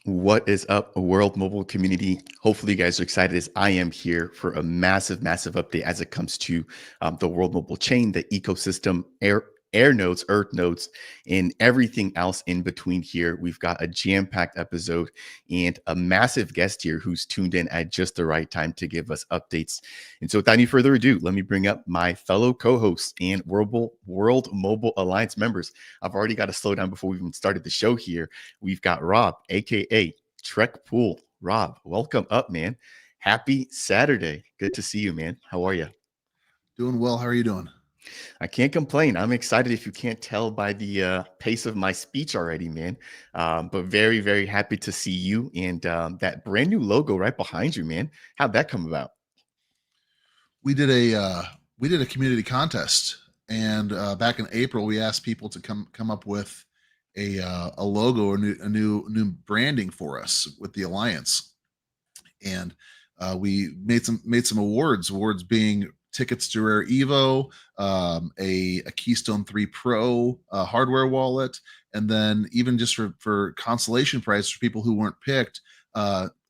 What is up, world mobile community? Hopefully, you guys are excited as I am here for a massive, massive update as it comes to the world mobile chain, the ecosystem, air nodes, earth nodes, and everything else in between here. We've got a jam-packed episode and a massive guest here who's tuned in at just the right time to give us updates. And so, without any further ado, let me bring up my fellow co-hosts and World Mobile Alliance members. I've already got to slow down before we even started the show here. We've got Rob, aka Trek Pool. Rob, welcome up, man. Happy Saturday. Good to see you, man. How are you? Doing well. How are you doing? I can't complain. I'm excited if you can't tell by the pace of my speech already, man. But very, very happy to see you and that brand new logo right behind you, man. How'd that come about? We did a community contest, and back in April, we asked people to come up with a logo or new branding for us with the alliance, and we made some awards. Awards being tickets to Rare Evo, a Keystone 3 Pro hardware wallet, and then even just for consolation prize for people who weren't picked,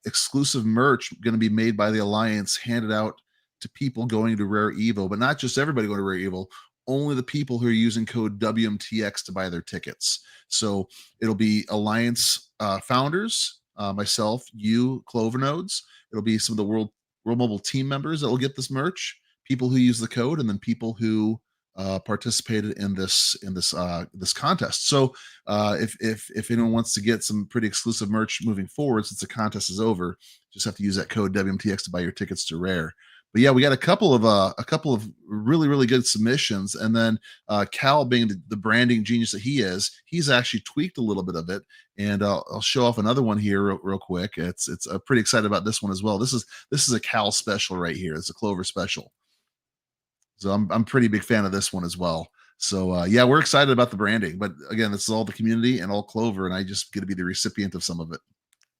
exclusive merch going to be made by the alliance, handed out to people going to Rare Evo, but not just everybody going to Rare Evo. Only the people who are using code WMTX to buy their tickets. So it'll be alliance founders, myself, you, Clover Nodes. It'll be some of the World Mobile team members that will get this merch, people who use the code, and then people who participated in this contest. So if anyone wants to get some pretty exclusive merch moving forward, since the contest is over, just have to use that code WMTX to buy your tickets to Rare. But yeah, we got a couple of really good submissions, and then Cal, being the branding genius that he is, he's actually tweaked a little bit of it, and I'll show off another one here real quick. It's pretty excited about this one as well. This is a Cal special right here. It's a Clover special. So I'm pretty big fan of this one as well. So yeah, we're excited about the branding, but again, this is all the community and all Clover, and I just get to be the recipient of some of it.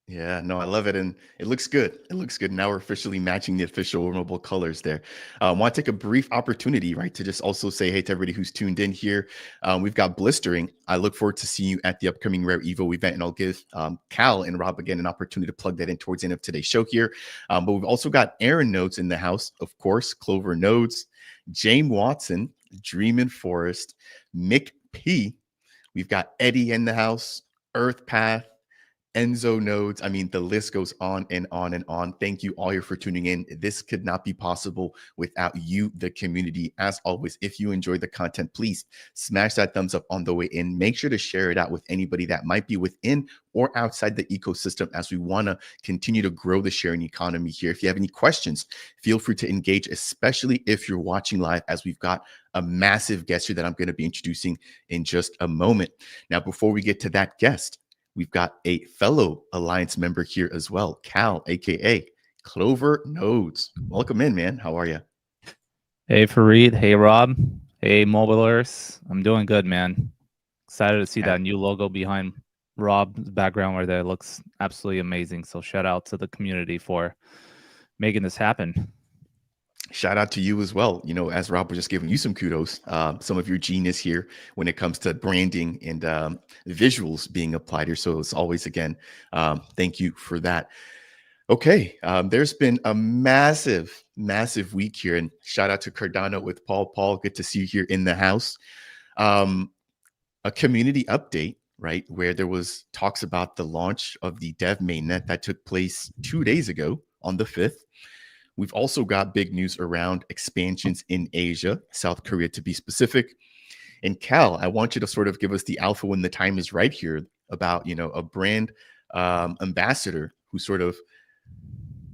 Yeah, no, I love it, and it looks good. It looks good. Now we're officially matching the official mobile colors there. I want to take a brief opportunity, right, to just also say hey to everybody who's tuned in here. We've got Blistering. I look forward to seeing you at the upcoming Rare Evo event, and I'll give Cal and Rob again an opportunity to plug that in towards the end of today's show here. But we've also got Aaron Nodes in the house, of course, Clover Nodes, James Watson, Dreamin' Forest, Mick P. We've got Eddie in the house, Earth Path, Enzo Nodes. I mean, the list goes on and on and on. Thank you all here for tuning in. This could not be possible without you, the community. As always, if you enjoyed the content, please smash that thumbs up on the way in. Make sure to share it out with anybody that might be within or outside the ecosystem, as we want to continue to grow the sharing economy here. If you have any questions, feel free to engage, especially if you're watching live, as we've got a massive guest here that I'm going to be introducing in just a moment. Now, before we get to that guest, we've got a fellow Alliance member here as well, Cal, aka Clover Nodes. Welcome in, man. How are you? Hey, Fareed. Hey, Rob. Hey, Mobilers. I'm doing good, man. Excited to see that new logo behind Rob's background where that looks absolutely amazing. So shout out to the community for making this happen. Shout out to you as well. You know, as Rob was just giving you some kudos, some of your genius here when it comes to branding and visuals being applied here. So it's always, again, thank you for that. Okay, there's been a massive, massive week here, and shout out to Cardano with Paul. Paul, good to see you here in the house. A community update, right, where there was talks about the launch of the dev mainnet that took place 2 days ago on the 5th. We've also got big news around expansions in Asia, South Korea to be specific. And Cal, I want you to sort of give us the alpha when the time is right here about, you know, a brand ambassador who's sort of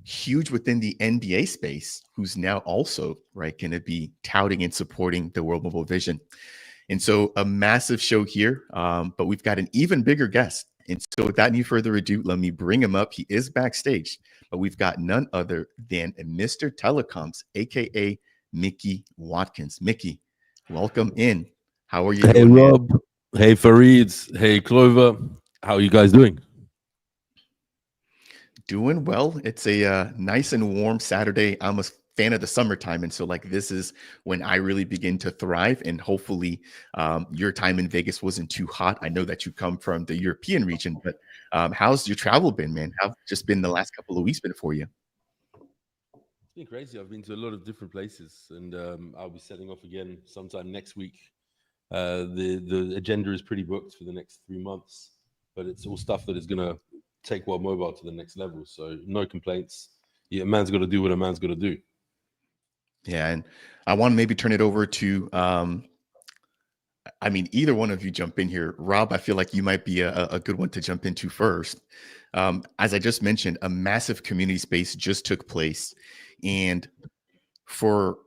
huge within the NBA space, who's now also, right, going to be touting and supporting the World Mobile Vision. And so a massive show here, but we've got an even bigger guest. And so without any further ado, let me bring him up. He is backstage, but we've got none other than Mr. Telecoms, aka Mickey Watkins. Mickey, welcome in. How are you Hey, doing, Rob. man? Hey, Fareed. Hey, Clover. How are you guys doing? Doing well. It's a nice and warm Saturday. I'm fan of the summertime, and so like this is when I really begin to thrive. And hopefully, your time in Vegas wasn't too hot. I know that you come from the European region, but how's your travel been, man? How's just been the last couple of weeks been for you? It's been crazy. I've been to a lot of different places, and I'll be setting off again sometime next week. The agenda is pretty booked for the next 3 months, but it's all stuff that is going to take World Mobile to the next level. So no complaints. Yeah, a man's got to do what a man's got to do. Yeah, and I want to maybe turn it over to I mean, either one of you jump in here. Rob, I feel like you might be a good one to jump into first. As I just mentioned, a massive community space just took place. And for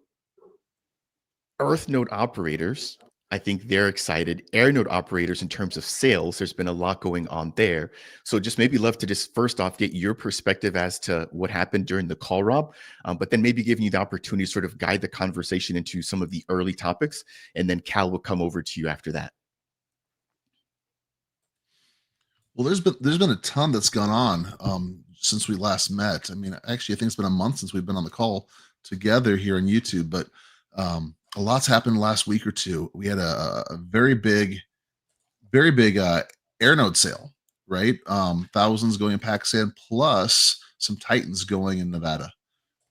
Earth node operators, I think they're excited. Air node operators, in terms of sales, there's been a lot going on there. So just maybe love to just first off get your perspective as to what happened during the call, Rob, but then maybe giving you the opportunity to sort of guide the conversation into some of the early topics. And then Cal will come over to you after that. Well, there's been a ton that's gone on since we last met. I mean, actually, I think it's been a month since we've been on the call together here on YouTube, but a lot's happened last week or two. We had a very big air node sale, right? Thousands going in Pakistan, plus some Titans going in Nevada,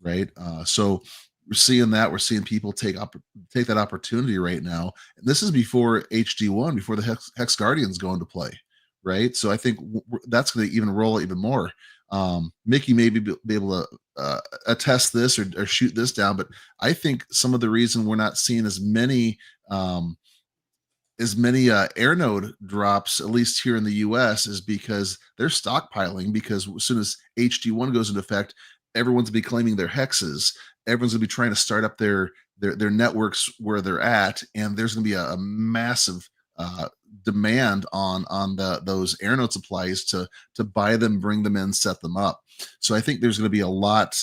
right? So we're seeing that. We're seeing people take that opportunity right now. And this is before HD1, before the Hex Guardians go into play, right? So I think that's going to even roll even more. Mickey may be able to attest this or shoot this down, but I think some of the reason we're not seeing as many air node drops, at least here in the US, is because they're stockpiling, because as soon as HD1 goes into effect, everyone's gonna be claiming their hexes. Everyone's gonna be trying to start up their networks where they're at, and there's gonna be a massive demand on those air node supplies to buy them, bring them in, set them up. So I think there's gonna be a lot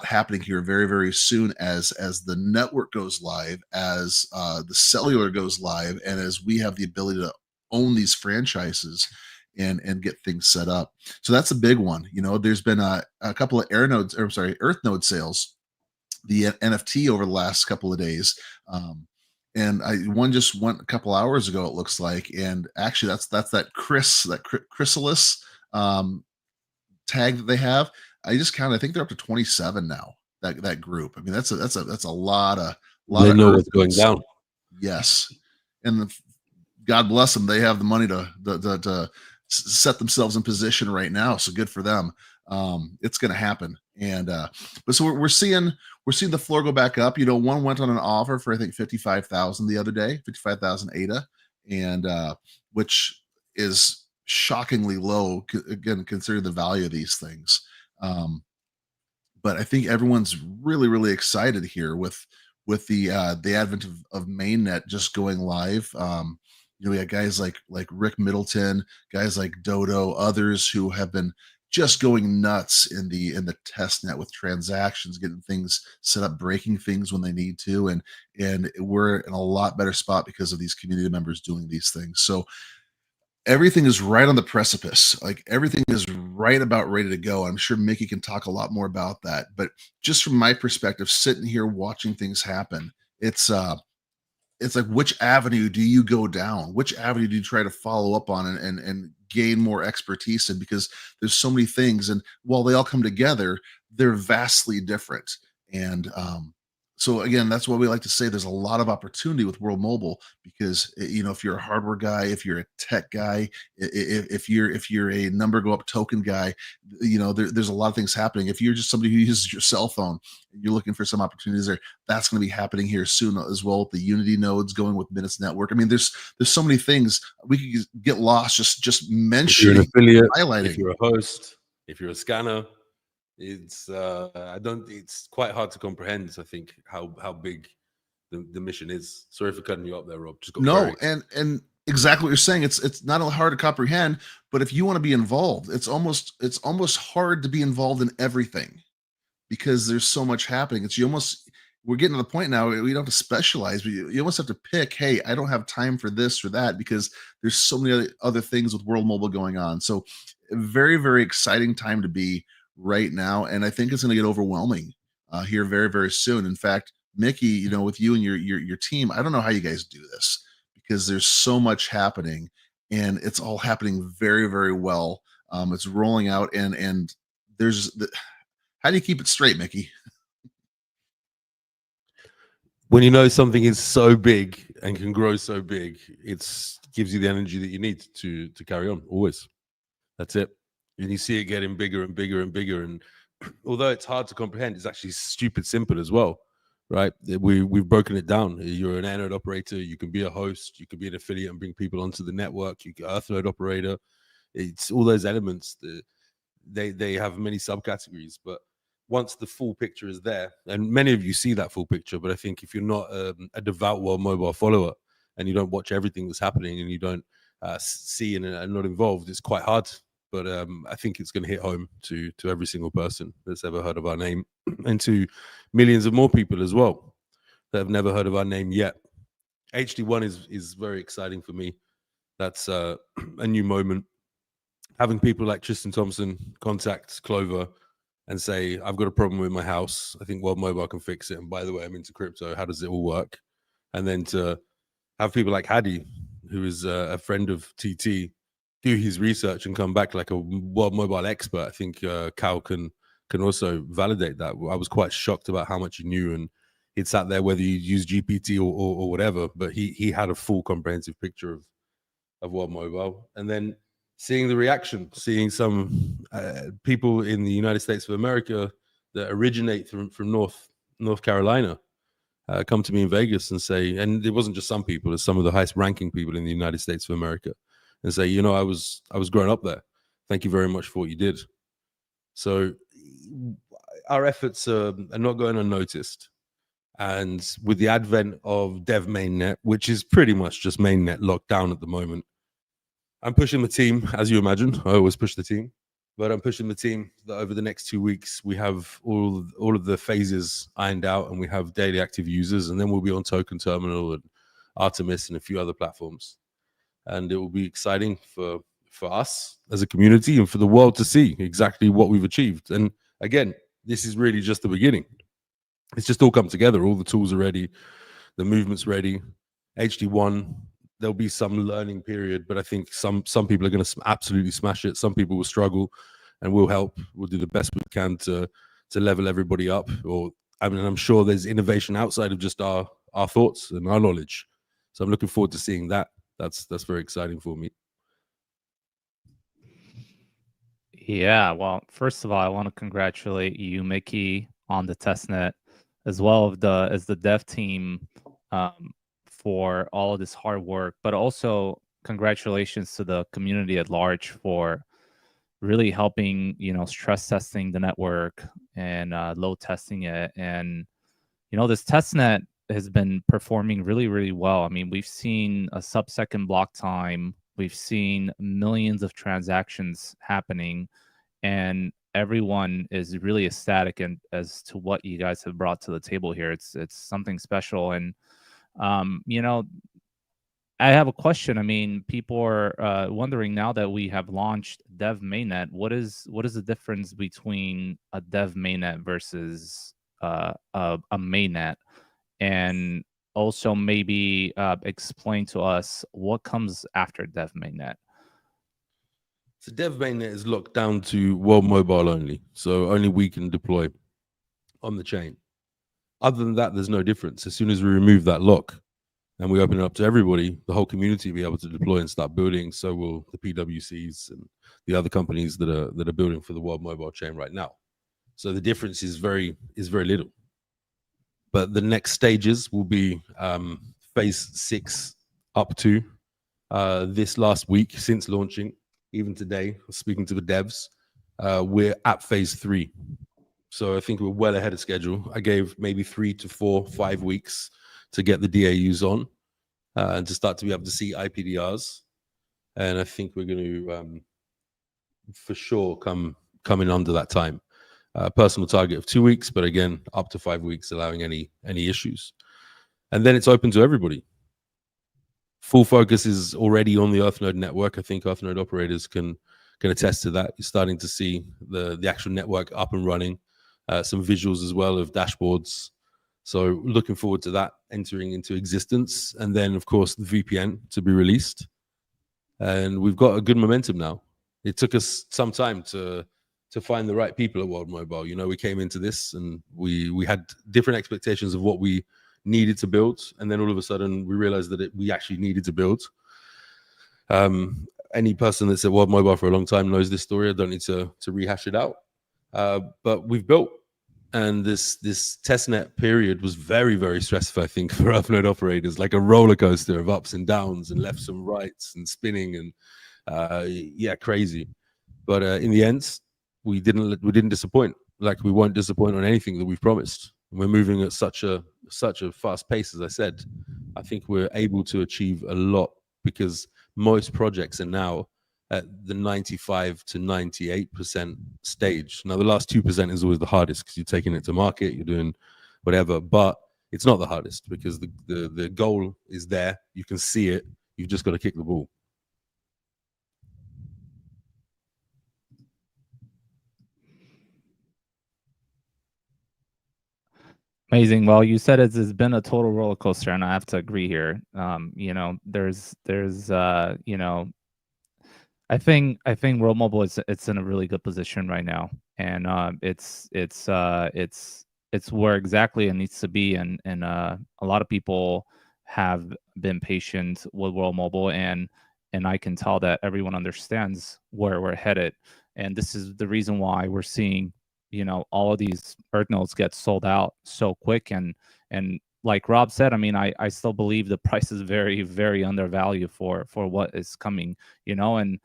happening here very, very soon as the network goes live, as the cellular goes live, and as we have the ability to own these franchises and get things set up. So that's a big one. You know, there's been a couple of Earth node sales, the NFT, over the last couple of days. And one just went a couple hours ago, it looks like. And actually that's that chrysalis tag that they have. I just counted. I think they're up to 27 now. That group. I mean, that's a lot of They know Earth what's going nodes. down. Yes, and God bless them. They have the money to set themselves in position right now. So good for them. It's going to happen. And but so we're seeing the floor go back up. You know, one went on an offer for I think 55,000 the other day, 55,000 ADA, and which is shockingly low again considering the value of these things. But I think everyone's really, really excited here with the advent of Mainnet just going live. You know, we got guys like Rick Middleton, guys like Dodo, others who have been just going nuts in the test net with transactions, getting things set up, breaking things when they need to, and we're in a lot better spot because of these community members doing these things. So everything is right on the precipice. Like everything is right about ready to go. I'm sure Mickey can talk a lot more about that. But just from my perspective, sitting here watching things happen, it's like, which avenue do you go down? Which avenue do you try to follow up on and gain more expertise in? Because there's so many things, and while they all come together, they're vastly different. And so again, that's why we like to say there's a lot of opportunity with World Mobile, because you know, if you're a hardware guy, if you're a tech guy, if you're a number go up token guy, you know, there's a lot of things happening. If you're just somebody who uses your cell phone, you're looking for some opportunities there, that's going to be happening here soon as well, with the Unity nodes going with Minutes Network. I mean, there's so many things we could get lost just mentioning, If you're an affiliate, highlighting. if you're a host, if you're a scanner, it's it's quite hard to comprehend. I think how big the mission is. Sorry for cutting you up there, Rob. Just got No, very- and exactly what you're saying. It's not only hard to comprehend, but if you want to be involved, it's almost hard to be involved in everything, because there's so much happening. We're getting to the point now we don't have to specialize, but you almost have to pick, hey, I don't have time for this or that, because there's so many other things with World Mobile going on. So a very, very exciting time to be right now. And I think it's going to get overwhelming here very, very soon. In fact, Mickey, with you and your team, I don't know how you guys do this because there's so much happening and it's all happening very, very well. It's rolling out and how do you keep it straight, Mickey? When you know something is so big and can grow so big, it gives you the energy that you need to carry on always. That's it. And you see it getting bigger and bigger and bigger. And although it's hard to comprehend, it's actually stupid simple as well, right? We've broken it down. You're an Mainnet operator. You can be a host. You can be an affiliate and bring people onto the network. You can Earthnode operator. It's all those elements. They have many subcategories, but once the full picture is there, and many of you see that full picture, but I think if you're not a devout World Mobile follower and you don't watch everything that's happening and you don't see and are not involved, it's quite hard. But I think it's going to hit home to every single person that's ever heard of our name and to millions of more people as well that have never heard of our name yet. HD1 is very exciting for me. That's a new moment. Having people like Tristan Thompson contact Clover and say, I've got a problem with my house. I think World Mobile can fix it. And by the way, I'm into crypto. How does it all work? And then to have people like Hadi, who is a friend of TT, do his research and come back like a World Mobile expert. I think Cal can also validate that. I was quite shocked about how much he knew, and he'd sat there whether you use GPT or whatever, but he had a full comprehensive picture of World Mobile. And then seeing the reaction, seeing some people in the United States of America that originate from North Carolina come to me in Vegas and say, and it wasn't just some people, it's some of the highest ranking people in the United States of America, and say, I was growing up there. Thank you very much for what you did. So our efforts are not going unnoticed. And with the advent of Dev Mainnet, which is pretty much just Mainnet locked down at the moment, I'm pushing the team, as you imagine. I always push the team, but I'm pushing the team that over the next 2 weeks, we have all of the phases ironed out and we have daily active users, and then we'll be on Token Terminal and Artemis and a few other platforms. And it will be exciting for us as a community and for the world to see exactly what we've achieved. And again, this is really just the beginning. It's just all come together. All the tools are ready. The movement's ready. HD1, there'll be some learning period, but I think some people are going to absolutely smash it. Some people will struggle, and we'll help. We'll do the best we can to level everybody up. I'm sure there's innovation outside of just our thoughts and our knowledge. So I'm looking forward to seeing that. That's very exciting for me. Yeah, well, first of all, I want to congratulate you, Mickey, on the testnet, as well as the dev team for all of this hard work, but also congratulations to the community at large for really helping, stress testing the network and load testing it. And, this testnet has been performing really, really well. I mean, we've seen a sub-second block time. We've seen millions of transactions happening, and everyone is really ecstatic as to what you guys have brought to the table here. It's something special. And, I have a question. I mean, people are wondering now that we have launched Dev Mainnet, what is the difference between a Dev Mainnet versus a Mainnet? And also maybe explain to us what comes after Dev Mainnet. So Dev Mainnet is locked down to World Mobile only. So only we can deploy on the chain. Other than that, there's no difference. As soon as we remove that lock and we open it up to everybody, the whole community will be able to deploy and start building. So will the PWCs and the other companies that are building for the World Mobile chain right now. So the difference is very little. But the next stages will be phase 6 up to this last week since launching. Even today, speaking to the devs, we're at phase 3. So I think we're well ahead of schedule. I gave maybe 3 to 4, 5 weeks to get the DAUs on and to start to be able to see IPDRs. And I think we're going to, for sure, come in under that time. Personal target of 2 weeks, but again, up to 5 weeks, allowing any issues. And then it's open to everybody. Full focus is already on the Earthnode network. I think Earthnode operators can attest to that. You're starting to see the actual network up and running. some visuals as well of dashboards. So looking forward to that entering into existence. And then, of course, the VPN to be released. And we've got a good momentum now. It took us some time to find the right people at World Mobile. You know, we came into this and we had different expectations of what we needed to build. And then all of a sudden we realized that we actually needed to build. Any person that's at World Mobile for a long time knows this story. I don't need to rehash it out. But we've built. And this testnet period was very, very stressful, I think, for upload operators, like a roller coaster of ups and downs and lefts and rights and spinning and crazy. But in the end, we didn't disappoint. Like we won't disappoint on anything that we've promised. We're moving at such a fast pace, as I said. I think we're able to achieve a lot because most projects are now at the 95 to 98% stage. Now, the last 2% is always the hardest because you're taking it to market, you're doing whatever, but it's not the hardest because the goal is there. You can see it. You've just got to kick the ball. Amazing. Well, you said it's been a total roller coaster, and I have to agree here. You know, there's you know, I think World Mobile it's in a really good position right now, and it's where exactly it needs to be, and a lot of people have been patient with World Mobile, and I can tell that everyone understands where we're headed, and this is the reason why we're seeing, you know, all of these Earth nodes get sold out so quick, and like Rob said, I mean, I still believe the price is very, very undervalued for what is coming, you know. And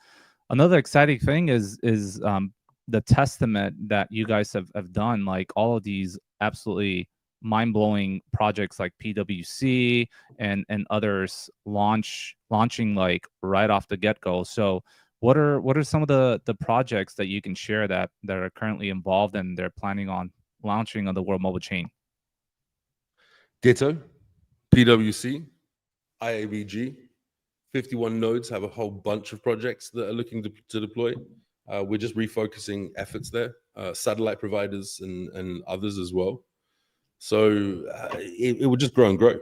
another exciting thing is the testament that you guys have done, like all of these absolutely mind-blowing projects like PwC and others launching like right off the get-go. So what are some of the projects that you can share that are currently involved and they're planning on launching on the World Mobile chain? Ditto, PwC, IABG, 51 nodes have a whole bunch of projects that are looking to deploy. We're just refocusing efforts there, satellite providers and others as well. So it will just grow and grow.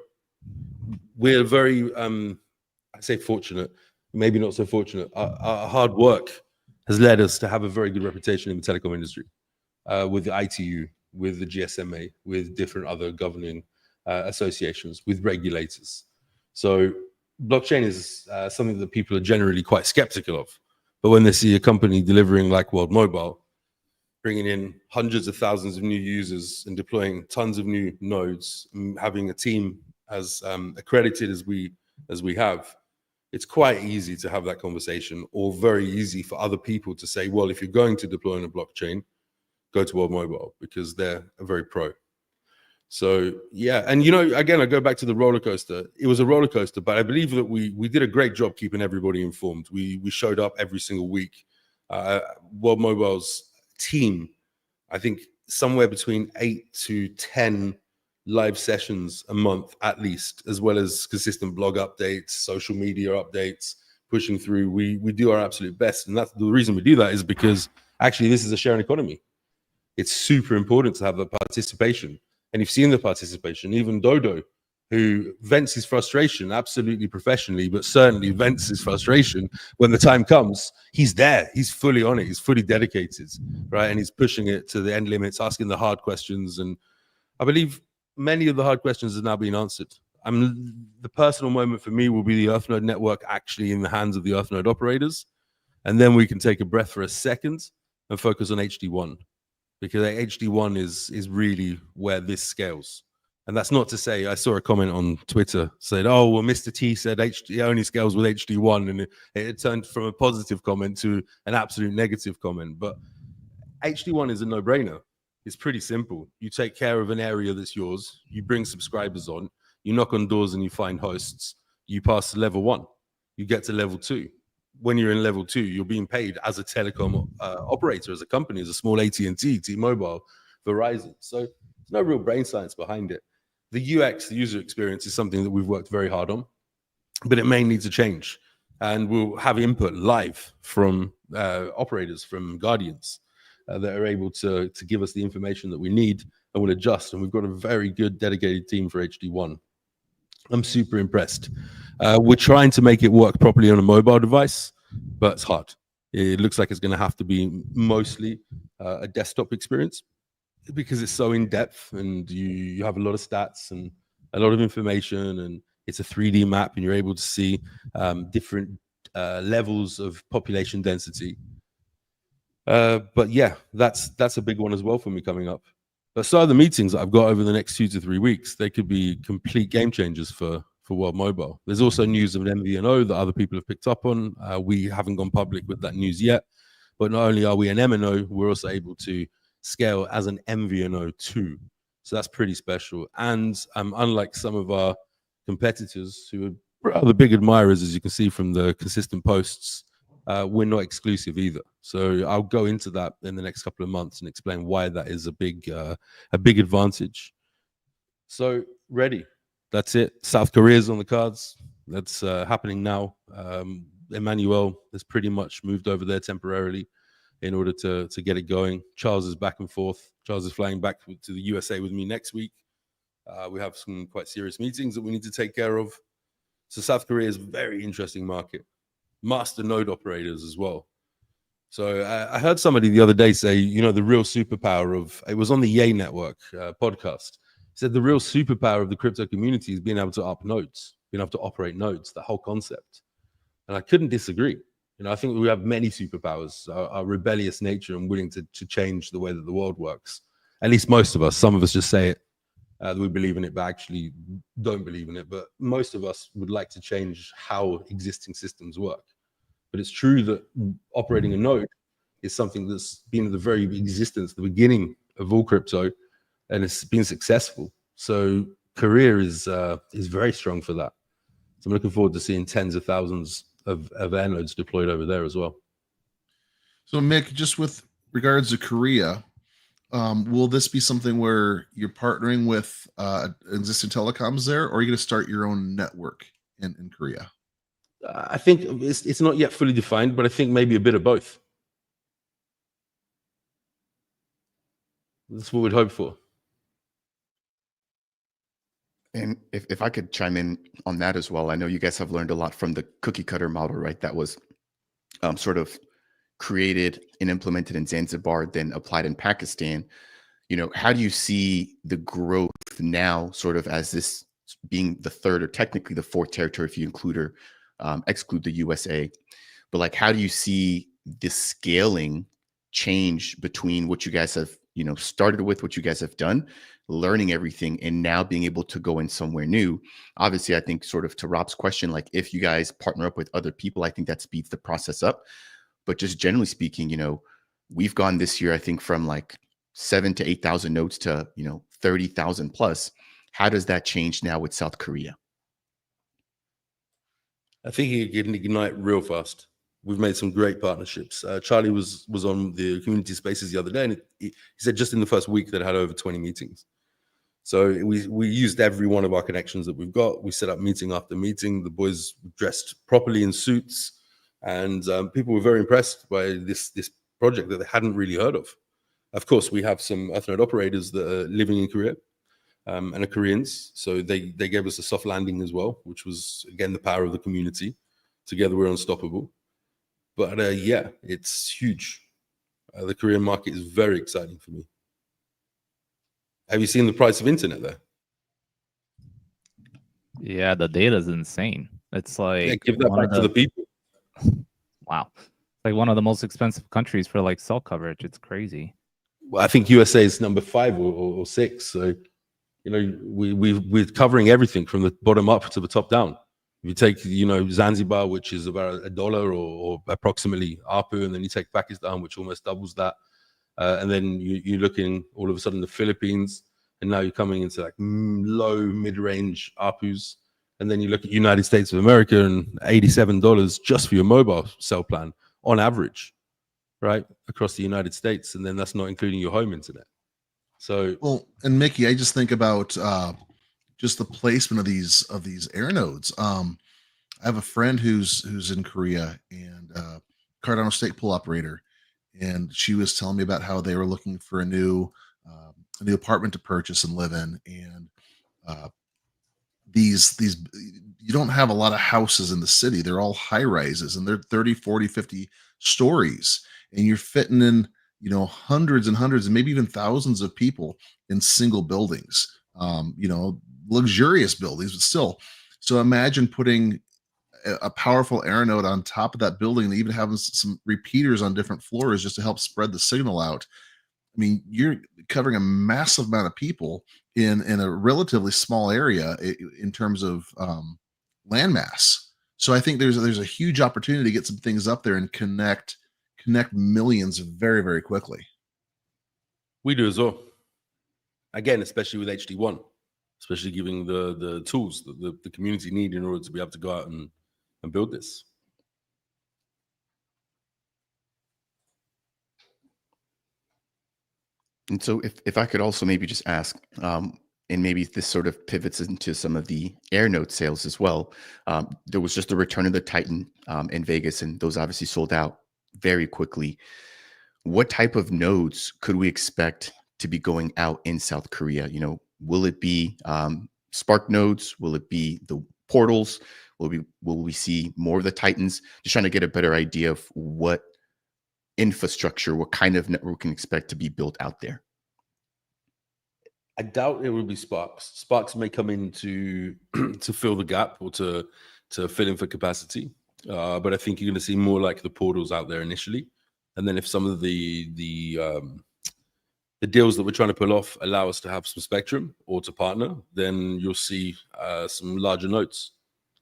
We're very, I say fortunate, maybe not so fortunate. Our hard work has led us to have a very good reputation in the telecom industry, with the ITU, with the GSMA, with different other governing associations, with regulators. So blockchain is something that people are generally quite skeptical of. But when they see a company delivering like World Mobile, bringing in hundreds of thousands of new users and deploying tons of new nodes, and having a team as accredited as we have, it's quite easy to have that conversation, or very easy for other people to say, well, if you're going to deploy on a blockchain, go to World Mobile because they're very pro. So yeah, and you know, again, I go back to the roller coaster. It was a roller coaster, but I believe that we did a great job keeping everybody informed. We showed up every single week. World Mobile's team, I think somewhere between 8 to 10 live sessions a month at least, as well as consistent blog updates, social media updates, pushing through. We do our absolute best, and that's the reason we do that is because actually this is a sharing economy. It's super important to have the participation. And you've seen the participation, even Dodo, who vents his frustration absolutely professionally, but certainly vents his frustration when the time comes. He's there, he's fully on it, he's fully dedicated, right? And he's pushing it to the end limits, asking the hard questions. And I believe many of the hard questions have now been answered. The personal moment for me will be the EarthNode network actually in the hands of the EarthNode operators. And then we can take a breath for a second and focus on HD1. Because HD1 is really where this scales. And that's not to say, I saw a comment on Twitter said, oh, well, Mr. T said HD only scales with HD1. And it turned from a positive comment to an absolute negative comment. But HD1 is a no-brainer. It's pretty simple. You take care of an area that's yours. You bring subscribers on. You knock on doors and you find hosts. You pass to level 1. You get to level 2. When you're in level 2, you're being paid as a telecom operator, as a company, as a small AT&T, T-Mobile, Verizon. So there's no real brain science behind it. The UX, the user experience, is something that we've worked very hard on, but it may need to change. And we'll have input live from operators, from guardians. that are able to give us the information that we need and will adjust. And we've got a very good dedicated team for HD1. I'm super impressed. We're trying to make it work properly on a mobile device, but it's hard. It looks like it's going to have to be mostly a desktop experience because it's so in depth and you have a lot of stats and a lot of information, and it's a 3D map and you're able to see different levels of population density. But yeah, that's a big one as well for me coming up. But so are the meetings that I've got over the next 2 to 3 weeks. They could be complete game changers for World Mobile. There's also news of an MVNO that other people have picked up on. We haven't gone public with that news yet. But not only are we an MNO, we're also able to scale as an MVNO too. So that's pretty special. And unlike some of our competitors who are rather big admirers, as you can see from the consistent posts, we're not exclusive either. So I'll go into that in the next couple of months and explain why that is a big advantage. So ready. That's it. South Korea's on the cards. That's happening now. Emmanuel has pretty much moved over there temporarily in order to get it going. Charles is back and forth. Charles is flying back to the USA with me next week. We have some quite serious meetings that we need to take care of. So South Korea is a very interesting market. Master node operators as well. So I heard somebody the other day say, the real superpower of, it was on the Yay Network podcast, said the real superpower of the crypto community is being able to up nodes, being able to operate nodes, that whole concept. And I couldn't disagree. I think we have many superpowers, our rebellious nature and willing to change the way that the world works. At least most of us. Some of us just say it, that we believe in it, but actually don't believe in it. But most of us would like to change how existing systems work. But it's true that operating a node is something that's been at the very existence, the beginning of all crypto, and it's been successful. So Korea is very strong for that. So I'm looking forward to seeing tens of thousands of air nodes deployed over there as well. So Mick, just with regards to Korea, will this be something where you're partnering with existing telecoms there, or are you going to start your own network in Korea? I think it's not yet fully defined, but I think maybe a bit of both. That's what we'd hope for. And if I could chime in on that as well, I know you guys have learned a lot from the cookie cutter model, right? That was sort of created and implemented in Zanzibar, then applied in Pakistan. How do you see the growth now, sort of as this being the third or technically the fourth territory if you exclude the USA? But like, how do you see the scaling change between what you guys have, started with, what you guys have done, learning everything, and now being able to go in somewhere new? Obviously, I think sort of to Rob's question, like if you guys partner up with other people, I think that speeds the process up. But just generally speaking, we've gone this year, I think, from like 7,000 to 8,000 nodes to, 30,000 plus. How does that change now with South Korea? I think it can ignite real fast. We've made some great partnerships. Charlie was on the community spaces the other day, and he said just in the first week that it had over 20 meetings. So we used every one of our connections that we've got. We set up meeting after meeting. The boys dressed properly in suits, and people were very impressed by this project that they hadn't really heard of. Of course, we have some Ethernet operators that are living in Korea and are Koreans, so they gave us a soft landing as well, which was, again, the power of the community. Together, we're unstoppable. But yeah, it's huge. The Korean market is very exciting for me. Have you seen the price of internet there? Yeah, the data is insane. It's like, yeah, give that back to the people. Wow. Like one of the most expensive countries for like cell coverage. It's crazy. Well, I think USA is number 5 or 6. So, we're covering everything from the bottom up to the top down. If you take, Zanzibar, which is about $1 or approximately ARPU, and then you take Pakistan, which almost doubles that. And then you're looking all of a sudden the Philippines, and now you're coming into like low mid-range ARPUs. And then you look at United States of America and $87 just for your mobile cell plan on average, right, across the United States. And then that's not including your home internet. So, well, and Mickey, I just think about just the placement of these air nodes. I have a friend who's in Korea and Cardano stake pool operator, and she was telling me about how they were looking for a new apartment to purchase and live in, and uh, these you don't have a lot of houses in the city. They're all high rises, and they're 30, 40, 50 stories, and you're fitting in, hundreds and hundreds and maybe even thousands of people in single buildings, luxurious buildings, but still. So imagine putting a powerful aeronode on top of that building, and even having some repeaters on different floors just to help spread the signal out. I mean, you're covering a massive amount of people in a relatively small area in terms of landmass. So I think there's a huge opportunity to get some things up there and connect millions very, very quickly. We do as well. Again, especially with HD1, especially giving the tools that the community need in order to be able to go out and build this. And so if I could also maybe just ask, and maybe this sort of pivots into some of the air note sales as well. There was just the return of the Titan in Vegas, and those obviously sold out very quickly. What type of nodes could we expect to be going out in South Korea? Will it be Spark nodes? Will it be the portals? Will we see more of the Titans? Just trying to get a better idea of what infrastructure, what kind of network we can expect to be built out there. I doubt it will be Sparks. Sparks may come in to fill the gap or to fill in for capacity. But I think you're going to see more like the portals out there initially. And then if some of the deals that we're trying to pull off allow us to have some spectrum or to partner, then you'll see some larger nodes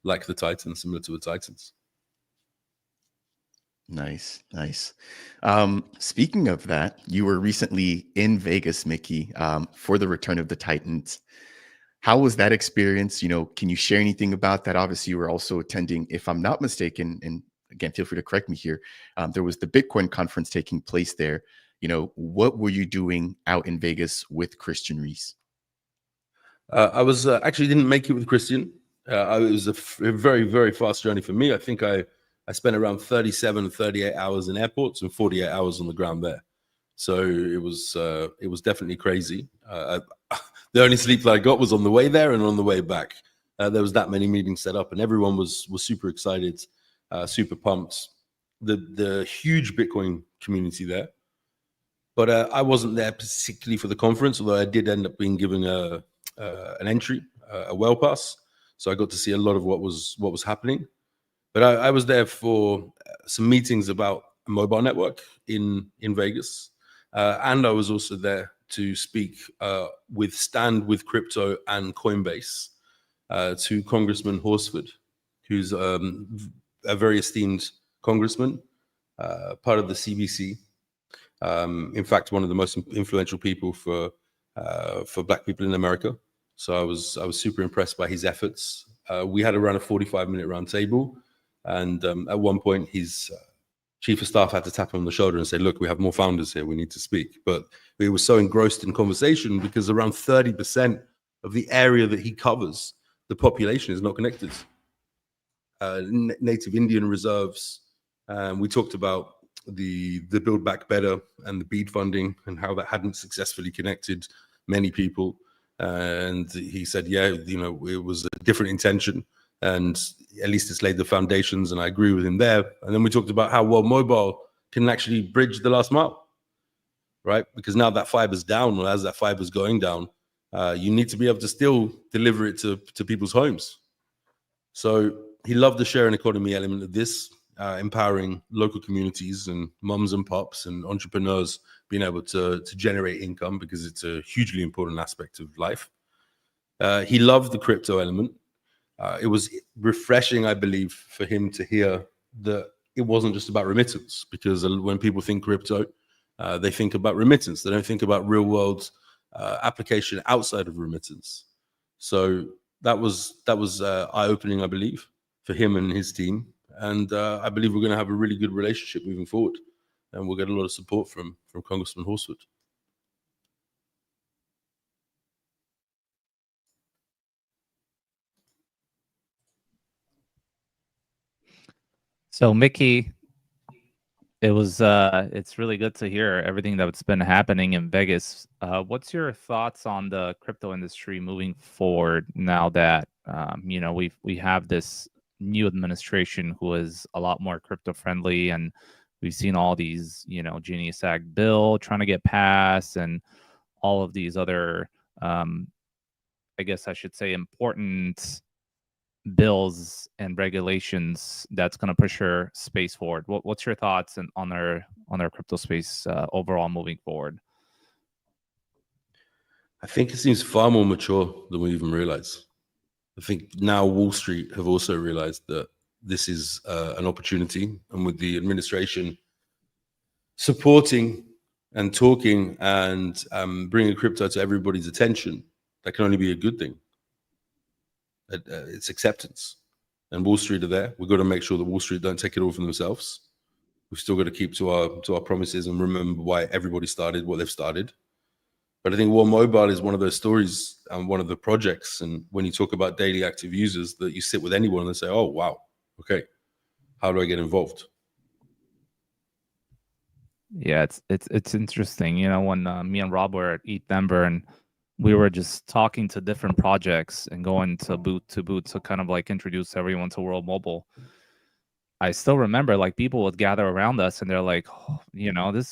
like the Titans, similar to the Titans. Nice. Speaking of that, you were recently in Vegas, Mickey, for the return of the Titans. How was that experience? Can you share anything about that? Obviously, you were also attending, if I'm not mistaken, and again, feel free to correct me here. There was the Bitcoin conference taking place there. What were you doing out in Vegas with Christian Reese? I was actually didn't make it with Christian. It was a very, very fast journey for me. I think I spent around 38 hours in airports and 48 hours on the ground there. So it was definitely crazy. The only sleep that I got was on the way there and on the way back. There was that many meetings set up, and everyone was super excited, super pumped. The huge Bitcoin community there. But I wasn't there particularly for the conference, although I did end up being given an entry, a well pass. So I got to see a lot of what was happening. But I was there for some meetings about a mobile network in Vegas. And I was also there to speak with Stand with Crypto and Coinbase to Congressman Horsford, who's a very esteemed congressman, part of the CBC. In fact, one of the most influential people for Black people in America. So I was super impressed by his efforts. We had around a 45-minute round table, and at one point, his chief of staff had to tap him on the shoulder and say, "Look, we have more founders here. We need to speak." But we were so engrossed in conversation because around 30% of the area that he covers, the population is not connected. Native Indian reserves. We talked about the Build Back Better and the BEAD funding and how that hadn't successfully connected many people. And he said, yeah, it was a different intention, and at least it's laid the foundations, and I agree with him there. And then we talked about how well mobile can actually bridge the last mile, right? Because now that fiber's down, or as that fiber's going down, you need to be able to still deliver it to people's homes. So he loved the sharing economy element of this, empowering local communities and mums and pops and entrepreneurs being able to generate income, because it's a hugely important aspect of life. He loved the crypto element. It was refreshing, I believe, for him to hear that it wasn't just about remittance, because when people think crypto, they think about remittance. They don't think about real world application outside of remittance. So that was eye-opening, I believe, for him and his team. And I believe we're going to have a really good relationship moving forward, and we'll get a lot of support from Congressman Horsford. So Mickey, It's really good to hear everything that's been happening in Vegas. What's your thoughts on the crypto industry moving forward now that we have this new administration who is a lot more crypto friendly, and we've seen all these Genius Act bill trying to get passed, and all of these other I guess I should say important bills and regulations that's going to push our space forward. What's your thoughts on our crypto space overall moving forward? I think it seems far more mature than we even realize. I think now Wall Street have also realized that this is an opportunity, and with the administration supporting and talking and bringing crypto to everybody's attention, that can only be a good thing. It's acceptance, and Wall Street are there. We've got to make sure that Wall Street don't take it all for themselves. We've still got to keep to our promises and remember why everybody started what they've started. But I think War Mobile is one of those stories and one of the projects. And when you talk about daily active users, that you sit with anyone and say, "Oh, wow, okay, how do I get involved?" Yeah, it's interesting. When me and Rob were at Eat Denver, and we were just talking to different projects and going to booth to kind of like introduce everyone to World Mobile. I still remember like people would gather around us and they're like, "Oh,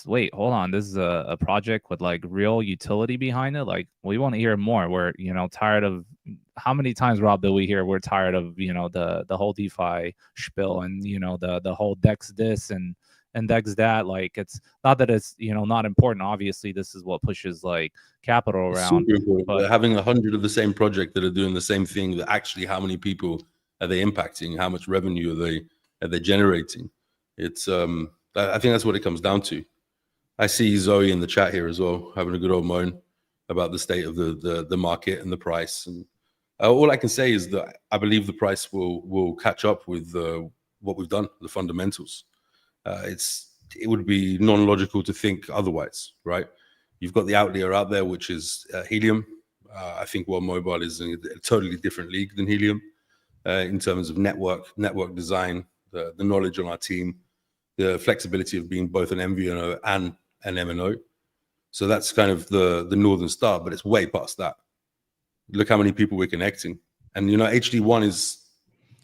wait, hold on, this is a project with like real utility behind it. Like, we want to hear more. We're, tired of how many times, Rob, did we hear we're tired of, the whole DeFi spiel and, the whole DEX this and DEX that. Like, it's not that it's, not important. Obviously, this is what pushes like capital It's around. super important. But having 100 of the same project that are doing the same thing, that actually how many people are they impacting? How much revenue are they generating? It's I think that's what it comes down to. I see Zoe in the chat here as well, having a good old moan about the state of the market and the price. And all I can say is that I believe the price will catch up with what we've done, the fundamentals. It would be non-logical to think otherwise, right? You've got the outlier out there, which is Helium. I think World Mobile is in a totally different league than Helium in terms of network design, the knowledge on our team, the flexibility of being both an MVNO and an MNO. So that's kind of the Northern Star, but it's way past that. Look how many people we're connecting. And, HD1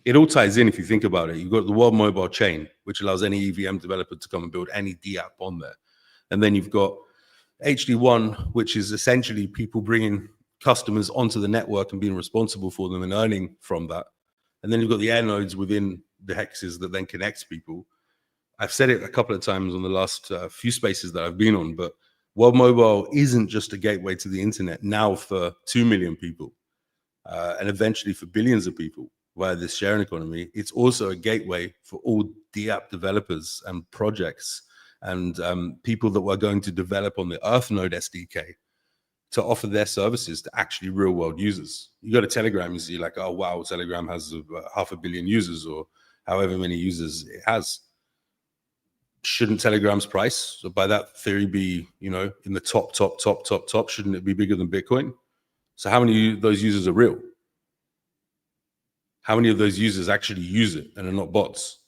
it all ties in if you think about it. You've got the World Mobile chain, which allows any EVM developer to come and build any DApp on there. And then you've got HD1, which is essentially people bringing customers onto the network and being responsible for them and earning from that. And then you've got the air nodes within the hexes that then connects people. I've said it a couple of times on the last few spaces that I've been on, but World Mobile isn't just a gateway to the internet now for 2 million people and eventually for billions of people via this sharing economy. It's also a gateway for all DApp developers and projects and people that were going to develop on the Earthnode SDK to offer their services to actually real world users. You go to Telegram, you see like, oh, wow, Telegram has 500 million users or however many users it has. Shouldn't Telegram's price, so by that theory, be, in the top? Shouldn't it be bigger than Bitcoin? So how many of those users are real? How many of those users actually use it and are not bots?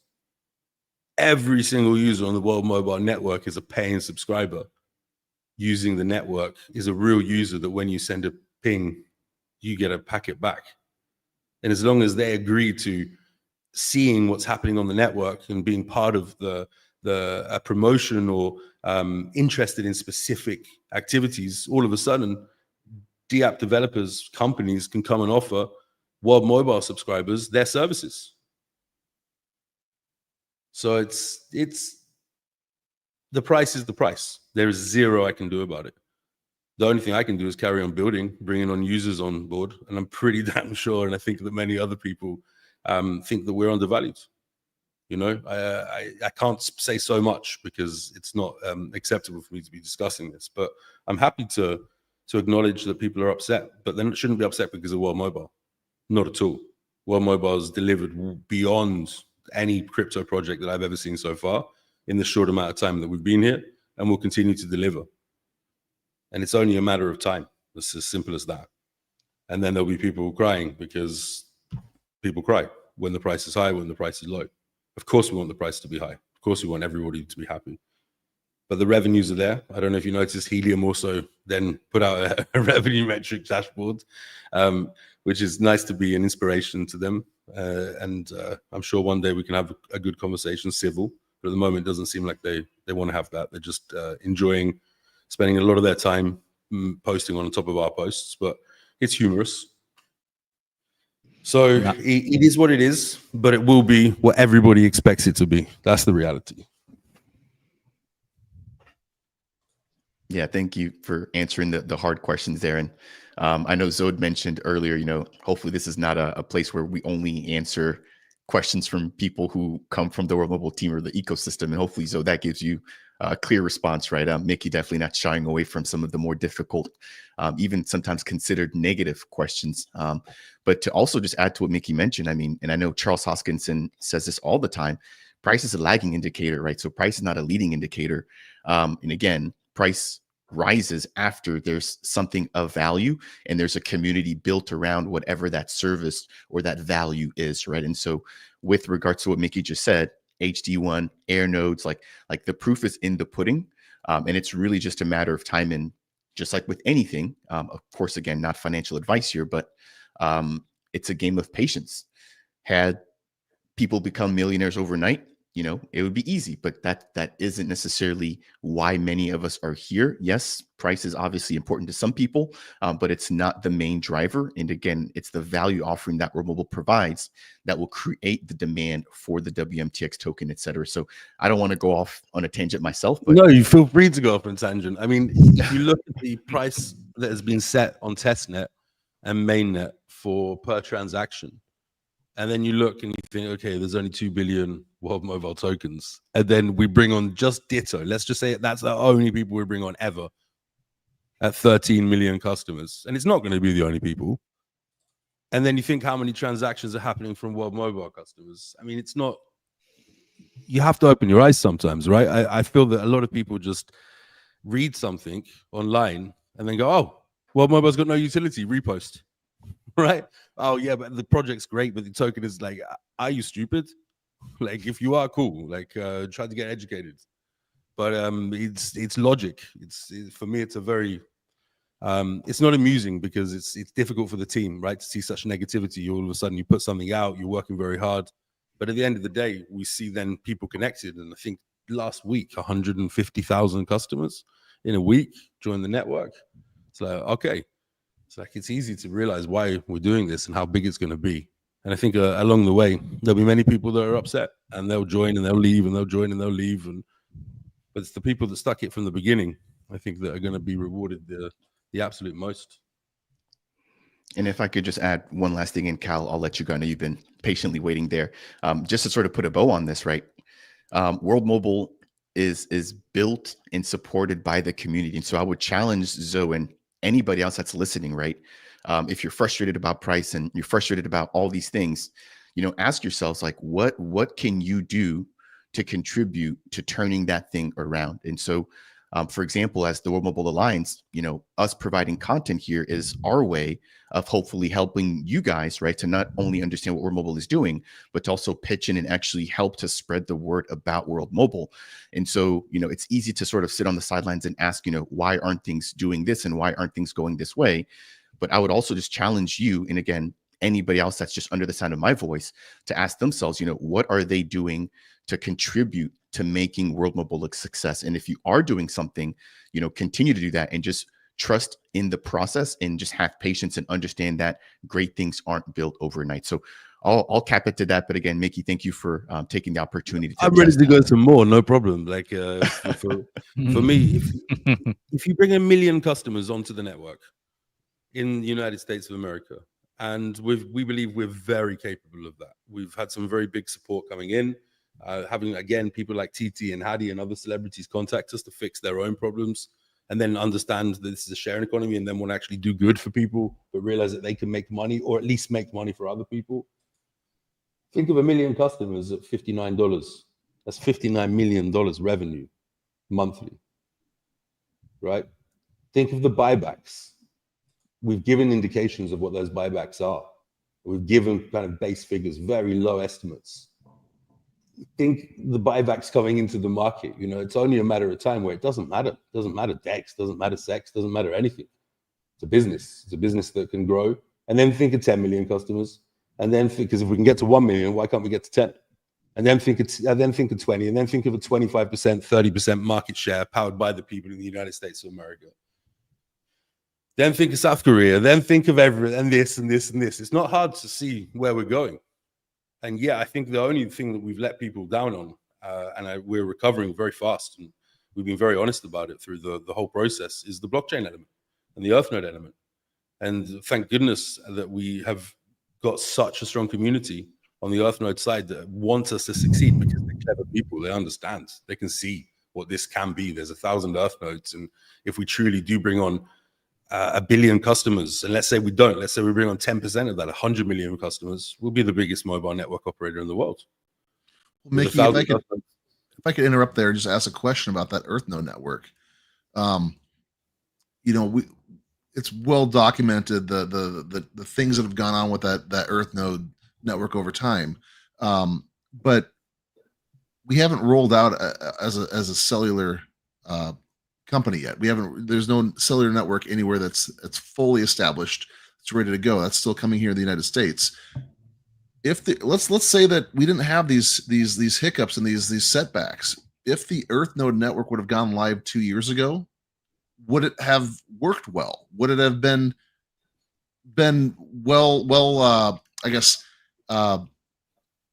Every single user on the World Mobile Network is a paying subscriber. Using the network is a real user that when you send a ping, you get a packet back. And as long as they agree to seeing what's happening on the network and being part of the promotion or interested in specific activities, all of a sudden, DApp developers, companies can come and offer World Mobile subscribers their services. So it's the price is the price. There is zero I can do about it. The only thing I can do is carry on building, bringing on users on board. And I'm pretty damn sure, and I think that many other people think that we're undervalued. I can't say so much because it's not acceptable for me to be discussing this. But I'm happy to acknowledge that people are upset, but they shouldn't be upset because of World Mobile. Not at all. World Mobile has delivered beyond any crypto project that I've ever seen so far in the short amount of time that we've been here, and will continue to deliver. And it's only a matter of time. It's as simple as that. And then there'll be people crying because people cry when the price is high, when the price is low. Of course, we want the price to be high. Of Of course, we want everybody to be happy. But the revenues are there. I don't know if you noticed, Helium also then put out a revenue metric dashboard, which is nice to be an inspiration to them. And I'm sure one day we can have a good conversation, civil. But at the moment, it doesn't seem like they want to have that. They're just enjoying spending a lot of their time posting on top of our posts. But it's humorous. So it is what it is, but it will be what everybody expects it to be. That's the reality. Yeah, thank you for answering the hard questions there. And I know Zod mentioned earlier, hopefully this is not a place where we only answer questions from people who come from the World Mobile team or the ecosystem. And hopefully, Zod, that gives you a clear response, right? Mickey definitely not shying away from some of the more difficult, even sometimes considered negative questions. But to also just add to what Mickey mentioned, I mean, and I know Charles Hoskinson says this all the time, price is a lagging indicator, right? So price is not a leading indicator. And again, price rises after there's something of value and there's a community built around whatever that service or that value is, right? And so with regards to what Mickey just said, HD1, air nodes, like the proof is in the pudding. And it's really just a matter of time. And just like with anything, of course, again, not financial advice here, but it's a game of patience. Had people become millionaires overnight, it would be easy, but that isn't necessarily why many of us are here. Yes, price is obviously important to some people, but it's not the main driver. And again, it's the value offering that World Mobile provides that will create the demand for the WMTX token, et cetera. So I don't want to go off on a tangent myself, but no, you feel free to go off on a tangent. I mean, if you look at the price that has been set on testnet and mainnet for per transaction, and then you look and you think, okay, there's only 2 billion World Mobile tokens. And then we bring on just Ditto. Let's just say that's the only people we bring on ever at 13 million customers. And it's not going to be the only people. And then you think how many transactions are happening from World Mobile customers. I mean, it's not, you have to open your eyes sometimes, right? I feel that a lot of people just read something online and then go, oh, World Mobile's got no utility, repost. Right? Oh yeah, but the project's great, but the token is like, are you stupid? Like, if you are, cool. Like, try to get educated. But it's logic. For me, it's a very it's not amusing because it's difficult for the team, right? To see such negativity. All of a sudden, you put something out, you're working very hard, but at the end of the day, we see then people connected. And I think last week, 150,000 customers in a week joined the network. It's like, okay. It's like it's easy to realize why we're doing this and how big it's going to be. And I think along the way, there'll be many people that are upset and they'll join and they'll leave and they'll join and they'll leave. But it's the people that stuck it from the beginning, I think, that are going to be rewarded the absolute most. And if I could just add one last thing, and Cal, I'll let you go. I know you've been patiently waiting there. Just to sort of put a bow on this, right? World Mobile is built and supported by the community. And so I would challenge Zoe and anybody else that's listening, right? If you're frustrated about price and you're frustrated about all these things, ask yourselves, like, what can you do to contribute to turning that thing around? And so, for example, as the World Mobile Alliance, us providing content here is our way of hopefully helping you guys, right, to not only understand what World Mobile is doing, but to also pitch in and actually help to spread the word about World Mobile. And so, it's easy to sort of sit on the sidelines and ask, why aren't things doing this and why aren't things going this way? But I would also just challenge you, and again, anybody else that's just under the sound of my voice, to ask themselves, what are they doing to contribute to making World Mobile a success? And if you are doing something, continue to do that and just trust in the process and just have patience and understand that great things aren't built overnight. So I'll cap it to that. But again, Mickey, thank you for taking the opportunity. I'm ready to go some more, no problem. Like for me, if you bring 1 million customers onto the network in the United States of America, and we believe we're very capable of that. We've had some very big support coming in, having, again, people like TT and Hadi and other celebrities contact us to fix their own problems, and then understand that this is a sharing economy and then want to actually do good for people, but realize that they can make money, or at least make money for other people. Think of 1 million customers at $59. That's $59 million revenue monthly, right? Think of the buybacks. We've given indications of what those buybacks are. We've given kind of base figures, very low estimates. think the buybacks coming into the market, you know, it's only a matter of time where it doesn't matter. It doesn't matter DEX, doesn't matter SEX, doesn't matter anything. It's a business. It's a business that can grow. And then think of 10 million customers. And then think, because if we can get to 1 million, why can't we get to 10? And then think of 20, and then think of a 25%, 30% market share powered by the people in the United States of America. Then think of South Korea. Then think of everything, and this and this and this. It's not hard to see where we're going. And yeah, I think the only thing that we've let people down on, we're recovering very fast, and we've been very honest about it through the whole process, is the blockchain element and the Earth node element. And thank goodness that we have got such a strong community on the Earth node side that wants us to succeed, because they're clever people. They understand. They can see what this can be. There's 1,000 Earth nodes, and if we truly do bring on 1 billion customers, and let's say we don't, let's say we bring on 10% of that, 100 million customers, we'll be the biggest mobile network operator in the world. Well, Mickey, if I could interrupt there and just ask a question about that Earth node network. You know, it's well documented the things that have gone on with that Earth node network over time, but we haven't rolled out as a cellular company yet. There's no cellular network anywhere that's fully established. It's ready to go. That's still coming here in the United States. If let's say that we didn't have these hiccups and these setbacks, if the Earth node network would have gone live 2 years ago, would it have worked well? Would it have been well I guess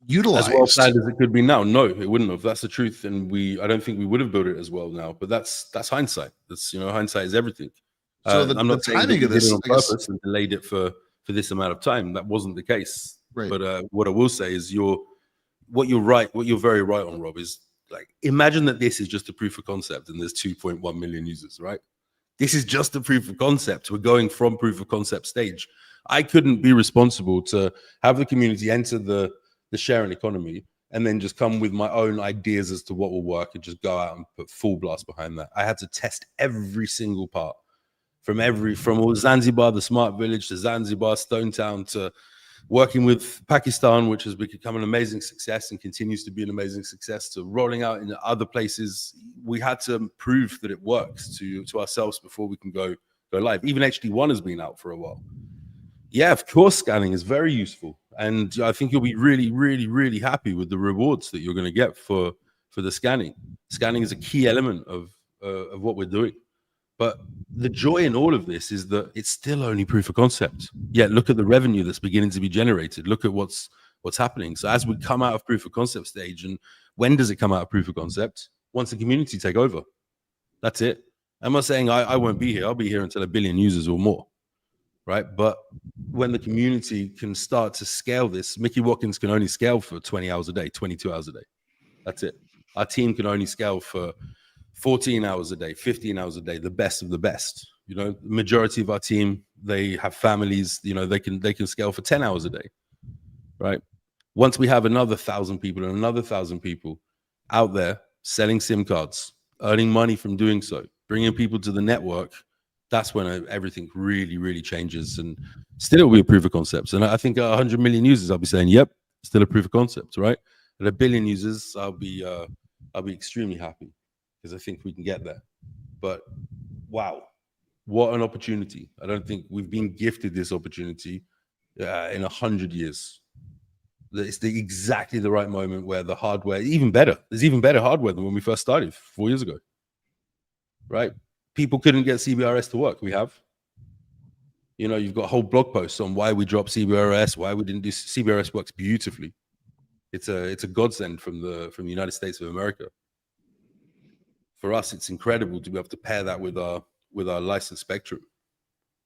utilized as well planned as it could be now? No, it wouldn't have. That's the truth, and I don't think we would have built it as well now. But that's hindsight. That's, you know, hindsight is everything. So I'm not saying timing that of we did this it on purpose and delayed it for this amount of time. That wasn't the case. Right. But what I will say is what you're very right on, Rob, is like, imagine that this is just a proof of concept and there's 2.1 million users, right? This is just a proof of concept. We're going from proof of concept stage. I couldn't be responsible to have the community enter the sharing economy and then just come with my own ideas as to what will work and just go out and put full blast behind that. I had to test every single part, from all Zanzibar, the smart village, to Zanzibar, Stone Town, to working with Pakistan, which has become an amazing success and continues to be an amazing success, to rolling out in other places. We had to prove that it works to ourselves before we can go live. Even HD1 has been out for a while. Yeah, of course, scanning is very useful. And I think you'll be really, really, really happy with the rewards that you're going to get for the scanning. Scanning is a key element of what we're doing. But the joy in all of this is that it's still only proof of concept. Yet look at the revenue that's beginning to be generated. Look at what's happening. So as we come out of proof of concept stage, and when does it come out of proof of concept? Once the community take over. That's it. I'm not saying I won't be here. I'll be here until 1 billion users or more, right? But when the community can start to scale this, Mickey Watkins can only scale for 20 hours a day, 22 hours a day. That's it. Our team can only scale for 14 hours a day, 15 hours a day, the best of the best. You know, the majority of our team, they have families, you know, they can scale for 10 hours a day, right? Once we have another 1,000 people and another 1,000 people out there selling SIM cards, earning money from doing so, bringing people to the network, that's when everything really, really changes. And still it will be a proof of concept. And I think 100 million users, I'll be saying, yep, still a proof of concept, right? At 1 billion users, I'll be extremely happy, because I think we can get there. But wow, what an opportunity. I don't think we've been gifted this opportunity in 100 years. It's exactly the right moment where the hardware, there's even better hardware than when we first started 4 years ago, right? People couldn't get CBRS to work. We have. You know, you've got whole blog posts on why we dropped CBRS, why we didn't do. CBRS works beautifully. It's a godsend from the United States of America. For us, it's incredible to be able to pair that with our licensed spectrum.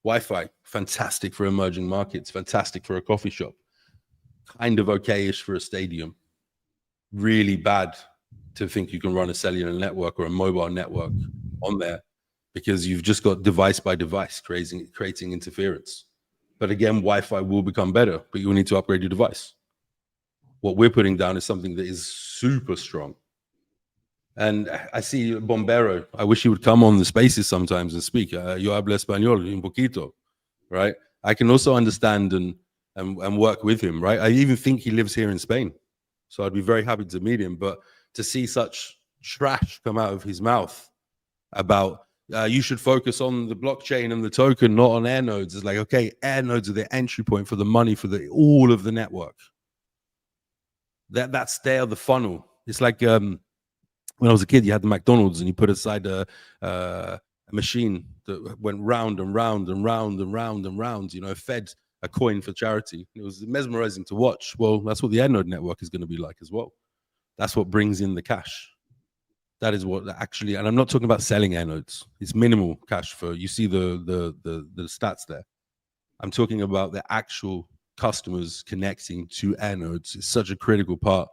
Wi-Fi, fantastic for emerging markets, fantastic for a coffee shop, kind of okay-ish for a stadium. Really bad to think you can run a cellular network or a mobile network on there, because you've just got device by device creating interference. But again, Wi-Fi will become better, but you'll need to upgrade your device. What we're putting down is something that is super strong. And I see Bombero. I wish he would come on the spaces sometimes and speak. Yo hablo español un poquito, right? I can also understand and work with him, right? I even think he lives here in Spain. So I'd be very happy to meet him. But to see such trash come out of his mouth about you should focus on the blockchain and the token, not on air nodes. It's like, okay, air nodes are the entry point for the money for all of the network. That's there, the funnel. It's like when I was a kid, you had the McDonald's and you put aside a machine that went round and round and round and round and round, fed a coin for charity. It was mesmerizing to watch. Well, that's what the air node network is going to be like as well. That's what brings in the cash. That is what actually, and I'm not talking about selling air nodes. It's minimal cash for, you see the stats there. I'm talking about the actual customers connecting to air nodes. It's such a critical part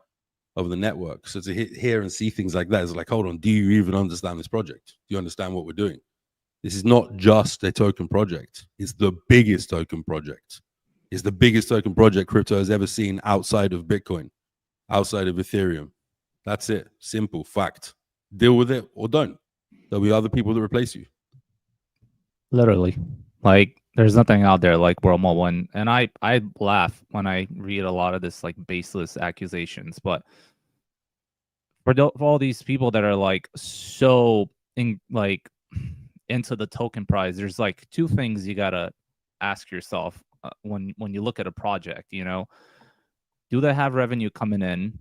of the network. So to hear and see things like that is like, hold on, do you even understand this project? Do you understand what we're doing? This is not just a token project. It's the biggest token project. It's the biggest token project crypto has ever seen outside of Bitcoin, outside of Ethereum. That's it. Simple fact. Deal with it or don't. There'll be other people that replace you. Literally. Like, there's nothing out there like World Mobile. And I laugh when I read a lot of this like baseless accusations. But for all these people that are like so into the token price, there's like two things you gotta ask yourself when you look at a project. Do they have revenue coming in,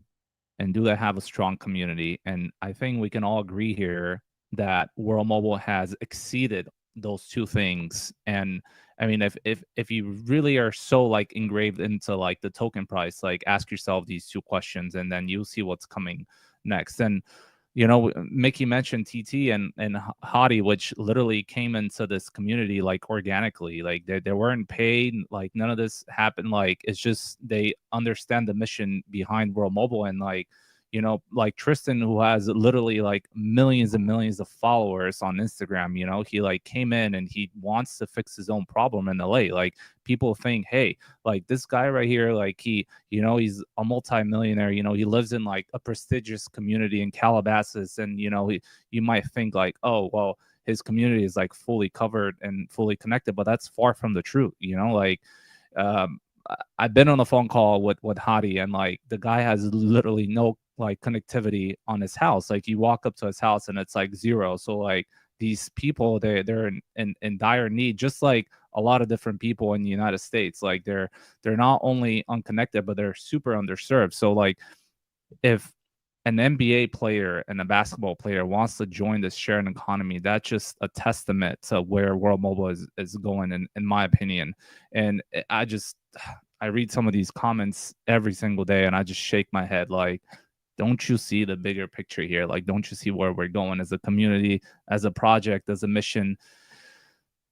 and do they have a strong community? And I think we can all agree here that World Mobile has exceeded those two things. And I mean, if you really are so like engraved into like the token price, like ask yourself these two questions, and then you'll see what's coming next. And Mickey mentioned TT and Hadi, which literally came into this community like organically. Like they weren't paid. Like none of this happened. Like it's just they understand the mission behind World Mobile. And like Tristan, who has literally like millions and millions of followers on Instagram, he like came in and he wants to fix his own problem in LA. Like people think, hey, like this guy right here, like he's a multi-millionaire, he lives in like a prestigious community in Calabasas. And, you might think like, oh, well, his community is like fully covered and fully connected, but that's far from the truth. I've been on a phone call with Hadi, and like the guy has literally no like connectivity on his house. Like you walk up to his house and it's like zero. So like these people, they're in dire need, just like a lot of different people in the United States. Like they're not only unconnected, but they're super underserved. So like if an NBA player and a basketball player wants to join this sharing economy, that's just a testament to where World Mobile is going, in my opinion. And I read some of these comments every single day and I just shake my head like, don't you see the bigger picture here? Like, don't you see where we're going as a community, as a project, as a mission?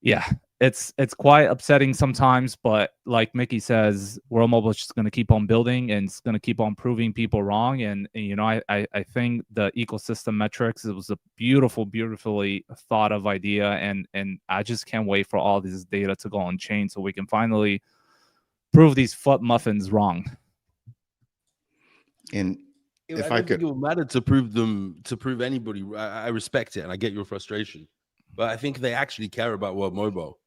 Yeah, it's quite upsetting sometimes, but like Mickey says, World Mobile is just going to keep on building and it's going to keep on proving people wrong. And I think the ecosystem metrics, it was a beautifully thought of idea, and I just can't wait for all this data to go on chain so we can finally prove these foot muffins wrong. And if I don't think it will matter to prove anybody. I respect it and I get your frustration, but I think they actually care about World Mobile.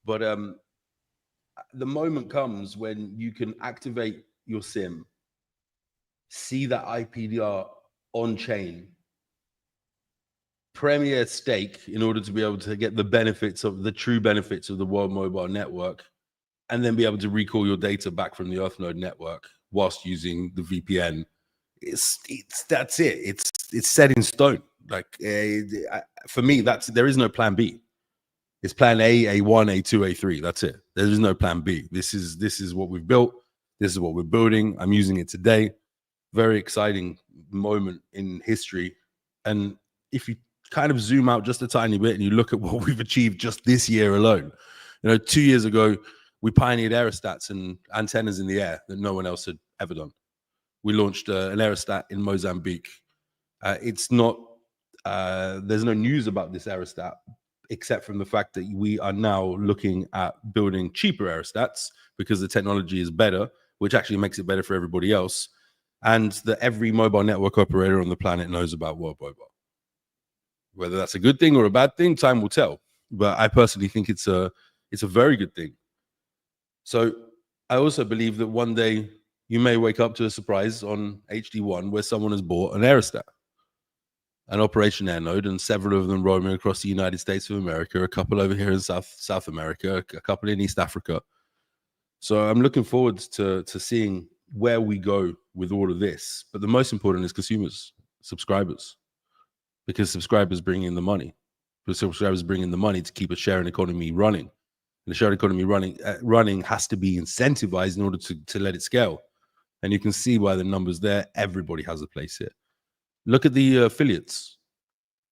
But the moment comes when you can activate your SIM, see that IPDR on chain, premier stake in order to be able to get the true benefits of the World Mobile network, and then be able to recall your data back from the Earthnode network whilst using the VPN. That's it. It's set in stone. Like for me, there is no plan B. It's plan A, A1, A2, A3. That's it. There is no plan B. This is what we've built. This is what we're building. I'm using it today. Very exciting moment in history. And if you kind of zoom out just a tiny bit and you look at what we've achieved just this year alone, 2 years ago, we pioneered aerostats and antennas in the air that no one else had ever done. We launched an aerostat in Mozambique. It's not, there's no news about this aerostat, except from the fact that we are now looking at building cheaper aerostats because the technology is better, which actually makes it better for everybody else. And that every mobile network operator on the planet knows about World Mobile. Whether that's a good thing or a bad thing, time will tell. But I personally think it's a very good thing. So I also believe that one day You may wake up to a surprise on HD1 where someone has bought an aerostat, an Operation Air Node, and several of them roaming across the United States of America, a couple over here in South America, a couple in East Africa. So I'm looking forward to seeing where we go with all of this. But the most important is consumers, subscribers, because subscribers bring in the money. Because subscribers bring in the money to keep a sharing economy running. And the sharing economy running has to be incentivized in order to let it scale. And you can see by the numbers there, everybody has a place here. Look at the affiliates.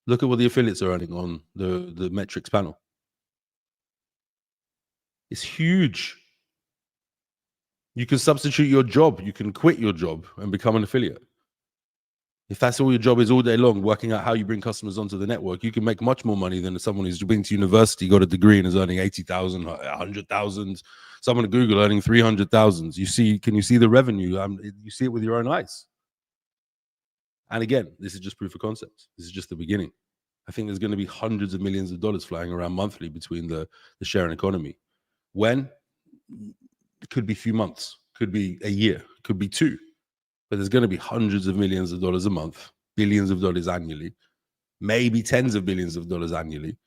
Look at what the affiliates are earning on the metrics panel. It's huge. You can substitute your job. You can quit your job and become an affiliate. If that's all your job is all day long, working out how you bring customers onto the network, you can make much more money than someone who's been to university, got a degree, and is earning 80,000, 100,000. Someone at Google earning 300,000. Can you see the revenue? You see it with your own eyes. And again, this is just proof of concept. This is just the beginning. I think there's going to be hundreds of millions of dollars flying around monthly between the sharing economy. When? It could be a few months, could be a year, could be 2. But there's going to be hundreds of millions of dollars a month, billions of dollars annually, maybe tens of billions of dollars annually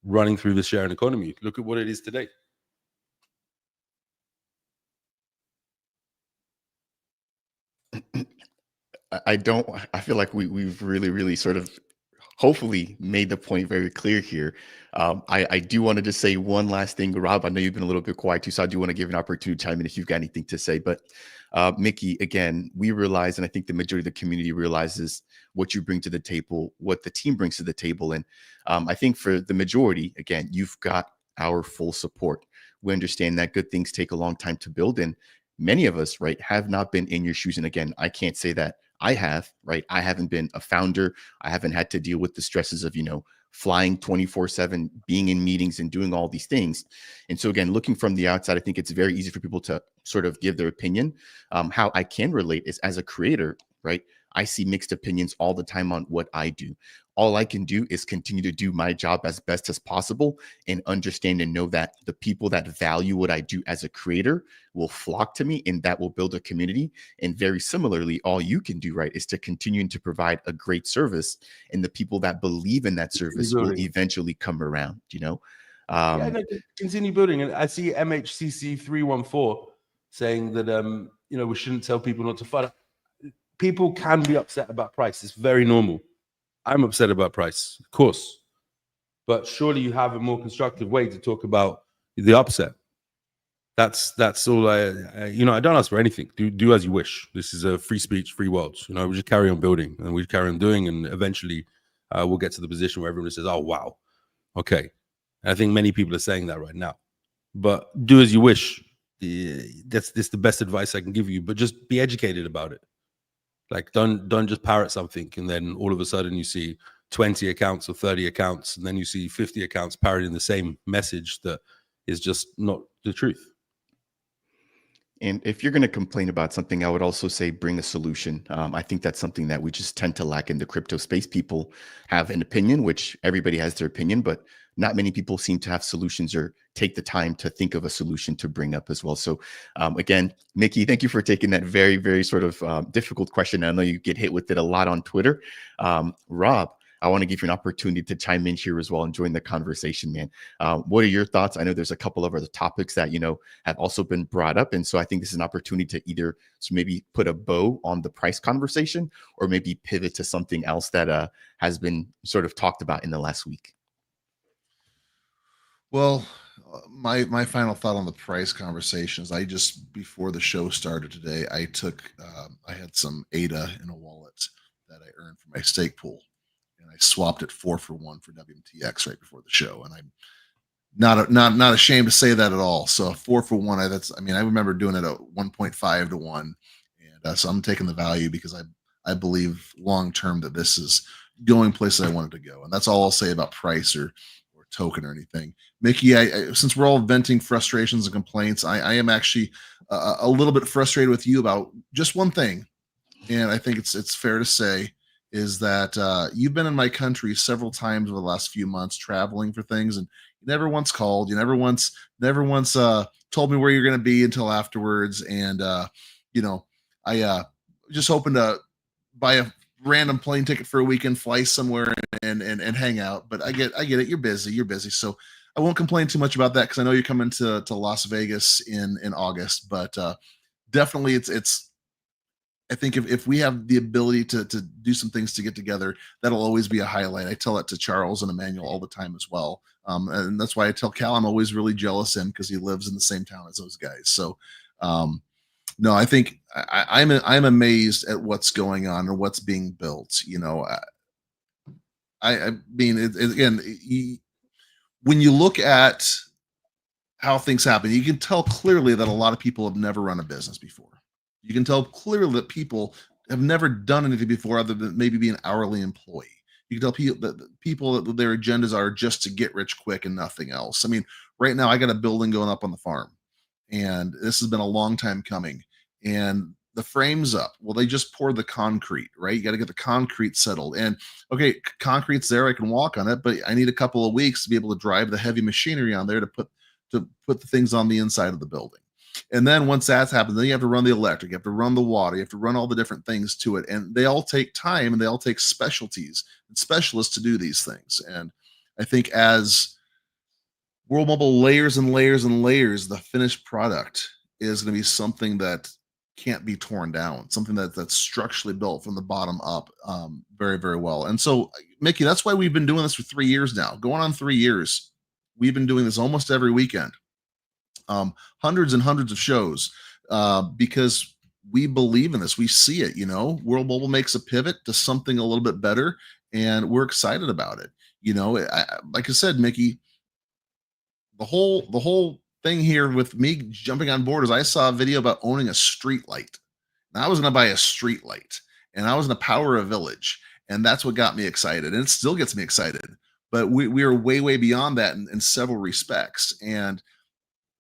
running through the sharing economy. Look at what it is today. I feel like we've really sort of hopefully made the point very clear here. I do want to just say one last thing, Rob. I know you've been a little bit quiet too, so I do want to give an opportunity to chime in if you've got anything to say. But Mickey, again, we realize, and I think the majority of the community realizes what you bring to the table, what the team brings to the table. And I think for the majority, again, you've got our full support. We understand that good things take a long time to build. And many of us, right, have not been in your shoes. And again, I can't say that I have, right? I haven't been a founder. I haven't had to deal with the stresses of, flying 24/7, being in meetings and doing all these things. And so again, looking from the outside, I think it's very easy for people to sort of give their opinion. How I can relate is as a creator, right? I see mixed opinions all the time on what I do. All I can do is continue to do my job as best as possible and understand and know that the people that value what I do as a creator will flock to me, and that will build a community. And very similarly, all you can do, right, is to continue to provide a great service, and the people that believe in that service will eventually come around, Continue building. And I see MHCC 314 saying that we shouldn't tell people not to fight. People can be upset about price. It's very normal. I'm upset about price, of course. But surely you have a more constructive way to talk about the upset. That's all I don't ask for anything. Do as you wish. This is a free speech, free world. We just carry on building and we carry on doing, and eventually we'll get to the position where everyone says, oh, wow. Okay. And I think many people are saying that right now. But do as you wish. That's the best advice I can give you, but just be educated about it. Like, don't just parrot something and then all of a sudden you see 20 accounts or 30 accounts, and then you see 50 accounts parroting the same message that is just not the truth. And if you're going to complain about something, I would also say bring a solution. I think that's something that we just tend to lack in the crypto space. People have an opinion, which everybody has their opinion, but not many people seem to have solutions or take the time to think of a solution to bring up as well. So again, Mickey, thank you for taking that very, very sort of difficult question. I know you get hit with it a lot on Twitter. Rob, I want to give you an opportunity to chime in here as well and join the conversation, man. What are your thoughts? I know there's a couple of other topics that, have also been brought up. And so I think this is an opportunity to either maybe put a bow on the price conversation or maybe pivot to something else that has been sort of talked about in the last week. Well, my final thought on the price conversations, before the show started today, I had some ADA in a wallet that I earned from my stake pool. And I swapped it 4-for-1 for WMTX right before the show, and I'm not ashamed to say that at all. So 4-for-1, I remember doing it at 1.5 to 1, and so I'm taking the value because I believe long term that this is going places I wanted to go, and that's all I'll say about price or token or anything. Mickey, since we're all venting frustrations and complaints, I am actually a little bit frustrated with you about just one thing, and I think it's fair to say is that you've been in my country several times over the last few months traveling for things, and you never once called, you never once told me where you're going to be until afterwards. And, you know, I just hoping to buy a random plane ticket for a weekend, fly somewhere and hang out. But I get it. You're busy. So I won't complain too much about that because I know you're coming to Las Vegas in August. But definitely it's I think if we have the ability to do some things to get together, that'll always be a highlight. I tell that to Charles and Emmanuel all the time as well. And that's why I tell Cal I'm always really jealous in, because he lives in the same town as those guys. So no, I think I'm amazed at what's going on and what's being built. You know, I mean, again, when you look at how things happen, you can tell clearly that a lot of people have never run a business before. You can tell clearly that people have never done anything before other than maybe be an hourly employee. You can tell people that their agendas are just to get rich quick and nothing else. I mean, right now I got a building going up on the farm, and this has been a long time coming. And the frame's up. Well, they just poured the concrete, right? You got to get the concrete settled. And okay, concrete's there. I can walk on it, but I need a couple of weeks to be able to drive the heavy machinery on there to put the things on the inside of the building. And then once that's happened, then you have to run the electric, you have to run the water, you have to run all the different things to it. And they all take time, and they all take specialties and specialists to do these things. And I think as World Mobile layers and layers and layers, the finished product is going to be something that can't be torn down, something that's structurally built from the bottom up very, very well. And so, Mickey, that's why we've been doing this for 3 years now, going on 3 years. We've been doing this almost every weekend. Hundreds and hundreds of shows because we believe in this. We see it. You know, World Mobile makes a pivot to something a little bit better, and we're excited about it. You know, like I said, Mickey, the whole thing here with me jumping on board is I saw a video about owning a street light. And I was going to buy a street light, and I was going to power a village, and that's what got me excited, and it still gets me excited. But we are way beyond that in several respects, and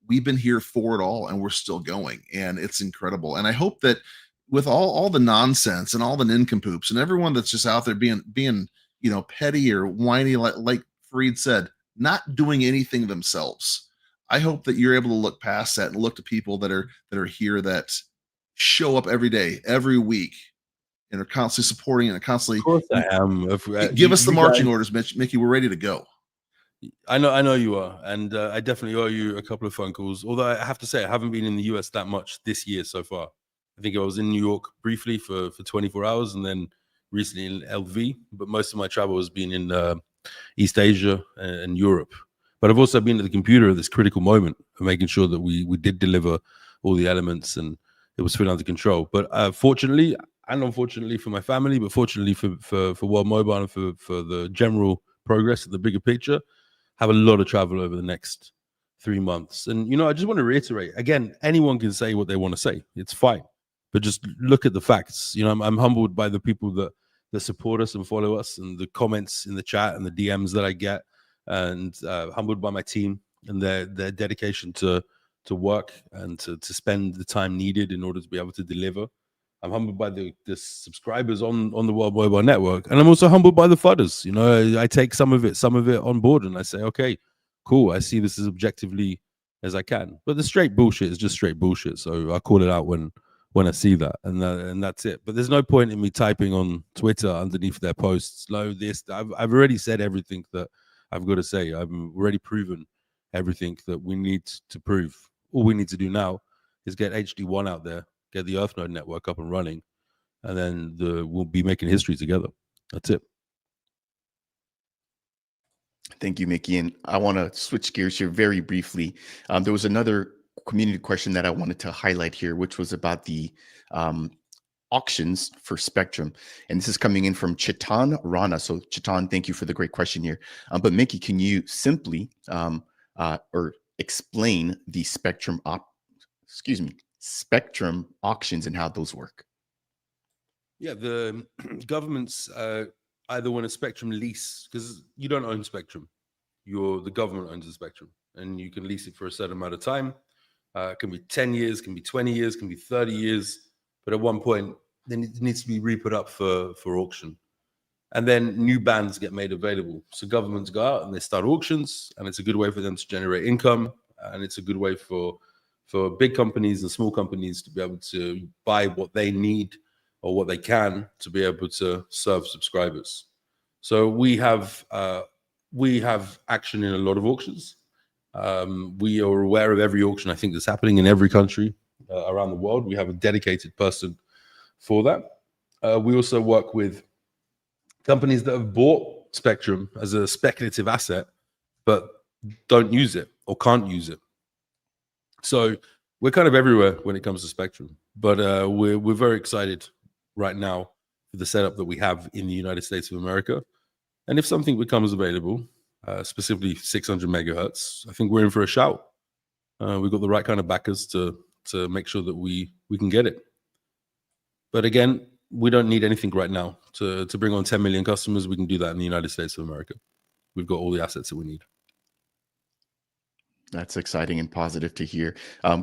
we've been here for it all, and we're still going, and it's incredible. And I hope that with all the nonsense and all the nincompoops and everyone that's just out there being you know, petty or whiny, like Fareed said, not doing anything themselves, I hope that you're able to look past that and look to people that are here, that show up every day, every week, and are constantly supporting and are constantly. Of course I am. Give us the marching orders, Mickey. We're ready to go. I know you are, and I definitely owe you a couple of phone calls. Although I have to say, I haven't been in the US that much this year so far. I think I was in New York briefly for 24 hours, and then recently in LV. But most of my travel has been in East Asia and Europe. But I've also been at the computer at this critical moment of making sure that we did deliver all the elements and it was fully under control. But fortunately and unfortunately for my family, but fortunately for World Mobile and for the general progress of the bigger picture, have a lot of travel over the next 3 months. And, you know, I just want to reiterate, again, anyone can say what they want to say. It's fine. But just look at the facts. You know, I'm humbled by the people that support us and follow us, and the comments in the chat and the DMs that I get, and humbled by my team and their dedication to work and to spend the time needed in order to be able to deliver. I'm humbled by the subscribers on the World Mobile Network, and I'm also humbled by the FUDers. You know, I take some of it on board, and I say, okay, cool. I see this as objectively as I can. But the straight bullshit is just straight bullshit. So I call it out when I see that, and that's it. But there's no point in me typing on Twitter underneath their posts, no, this. I've already said everything that I've got to say. I've already proven everything that we need to prove. All we need to do now is get HD1 out there, get the EarthNode network up and running, and then we'll be making history together. That's it. Thank you, Mickey. And I want to switch gears here very briefly. There was another community question that I wanted to highlight here, which was about the auctions for Spectrum. And this is coming in from Chetan Rana. So Chetan, thank you for the great question here. But Mickey, can you simply or explain the Spectrum auctions and how those work? Yeah, the governments either want a Spectrum lease, because you don't own Spectrum. The government owns the Spectrum, and you can lease it for a certain amount of time. It can be 10 years, can be 20 years, can be 30 years. But at one point, then it needs to be re-put up for auction. And then new bands get made available. So governments go out and they start auctions, and it's a good way for them to generate income. And it's a good way for for big companies and small companies to be able to buy what they need or what they can to be able to serve subscribers. So we have action in a lot of auctions. We are aware of every auction, I think, that's happening in every country around the world. We have a dedicated person for that. We also work with companies that have bought spectrum as a speculative asset, but don't use it or can't use it. So we're kind of everywhere when it comes to spectrum, but we're very excited right now for the setup that we have in the United States of America. And if something becomes available, specifically 600 megahertz, I think we're in for a shout. We've got the right kind of backers to make sure that we can get it. But again, we don't need anything right now to bring on 10 million customers. We can do that in the United States of America. We've got all the assets that we need. That's exciting and positive to hear.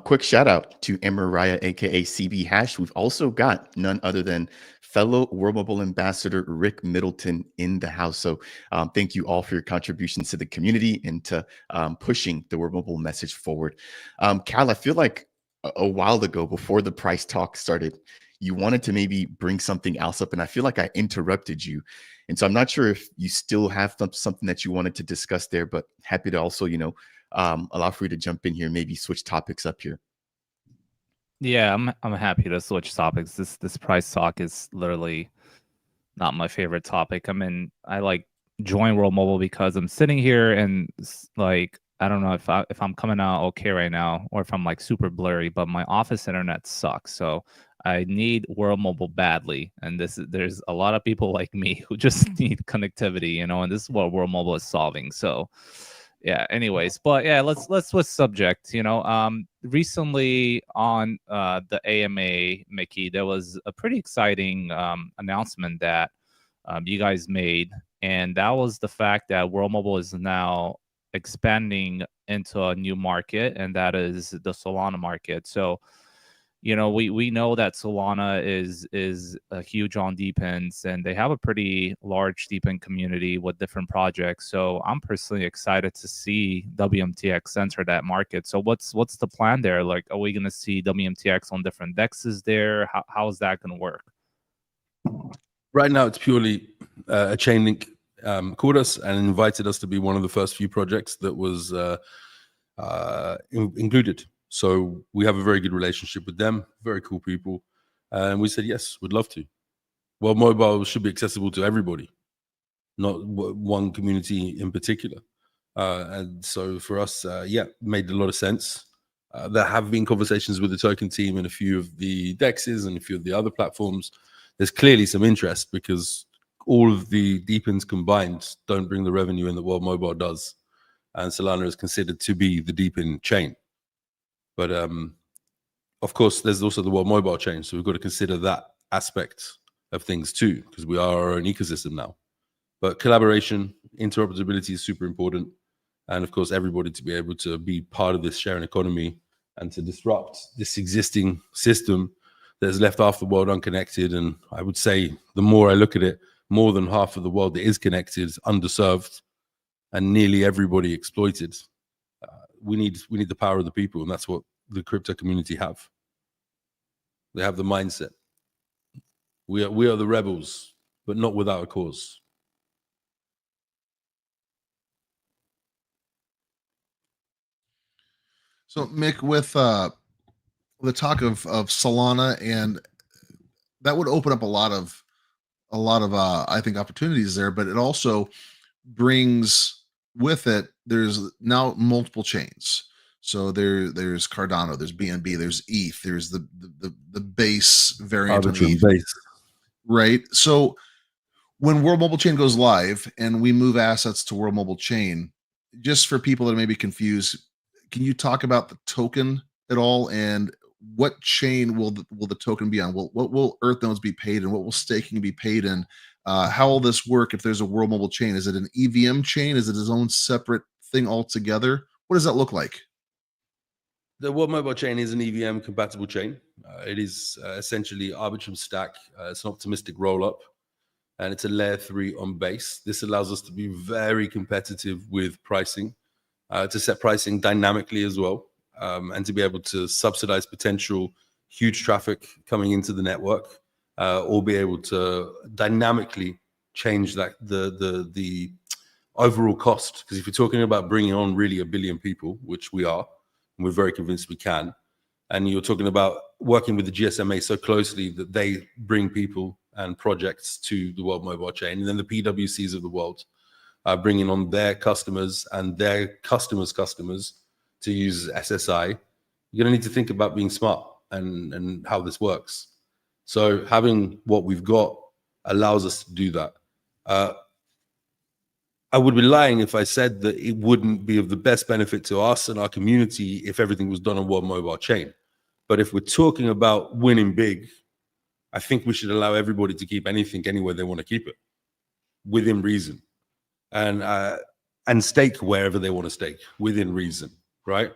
Quick shout out to Emiraya, aka CB Hash. We've also got none other than fellow World Mobile Ambassador Rick Middleton in the house. So thank you all for your contributions to the community and to pushing the World Mobile message forward. Cal, I feel like a while ago, before the price talk started, you wanted to maybe bring something else up, and I feel like I interrupted you. And so I'm not sure if you still have something that you wanted to discuss there, but happy to also, allow for you to jump in here, maybe switch topics up here. Yeah, I'm happy to switch topics. This price talk is literally not my favorite topic. I mean, I like join World Mobile because I'm sitting here and like I don't know if I'm coming out okay right now or if I'm like super blurry, but my office internet sucks. So I need World Mobile badly, and there's a lot of people like me who just need connectivity, and this is what World Mobile is solving. So yeah, anyways, but yeah, let's switch subject. Recently on the AMA, Mickey, there was a pretty exciting announcement that you guys made, and that was the fact that World Mobile is now expanding into a new market, and that is the Solana market. So we know that Solana is a huge on deepins, and they have a pretty large deepin community with different projects. So I'm personally excited to see WMTX enter that market. So what's the plan there? Like, are we going to see WMTX on different dexes there? How is that going to work? Right now, it's purely a Chainlink called us and invited us to be one of the first few projects that was included. So we have a very good relationship with them, very cool people. And we said, yes, we'd love to. Well, mobile should be accessible to everybody, not one community in particular. And so for us, made a lot of sense. There have been conversations with the token team and a few of the dexes and a few of the other platforms. There's clearly some interest because all of the deepins combined don't bring the revenue in that World Mobile does. And Solana is considered to be the deepin chain. But of course, there's also the World Mobile chain. So we've got to consider that aspect of things too, because we are our own ecosystem now. But collaboration, interoperability is super important. And of course, everybody to be able to be part of this sharing economy and to disrupt this existing system that has left half the world unconnected. And I would say the more I look at it, more than half of the world that is connected, underserved, and nearly everybody exploited. We need the power of the people, and that's what the crypto community have. They have the mindset. We are the rebels, but not without a cause. So, Mick, with the talk of Solana, and that would open up a lot of I think opportunities there, but it also brings with it, there's now multiple chains. So there's Cardano, there's BNB, there's ETH, there's the base variant of ETH, right? So when World Mobile Chain goes live and we move assets to World Mobile Chain, just for people that may be confused, can you talk about the token at all, and what chain will the token be on? What will Earth nodes be paid in? What will staking be paid in? How will this work if there's a World Mobile Chain? Is it an EVM chain? Is it its own separate thing altogether? What does that look like? The World Mobile Chain is an EVM compatible chain. It is essentially Arbitrum stack. It's an optimistic rollup, and it's a layer 3 on base. This allows us to be very competitive with pricing, to set pricing dynamically as well. and to be able to subsidize potential huge traffic coming into the network, or be able to dynamically change that the overall cost. Because if you're talking about bringing on really 1 billion people, which we are, and we're very convinced we can, and you're talking about working with the GSMA so closely that they bring people and projects to the World Mobile Chain, and then the PwCs of the world bringing on their customers and their customers' customers to use SSI, you're going to need to think about being smart and how this works. So having what we've got allows us to do that. I would be lying if I said that it wouldn't be of the best benefit to us and our community if everything was done on World Mobile Chain. But if we're talking about winning big, I think we should allow everybody to keep anything anywhere they want to keep it, within reason, and stake wherever they want to stake, within reason, right?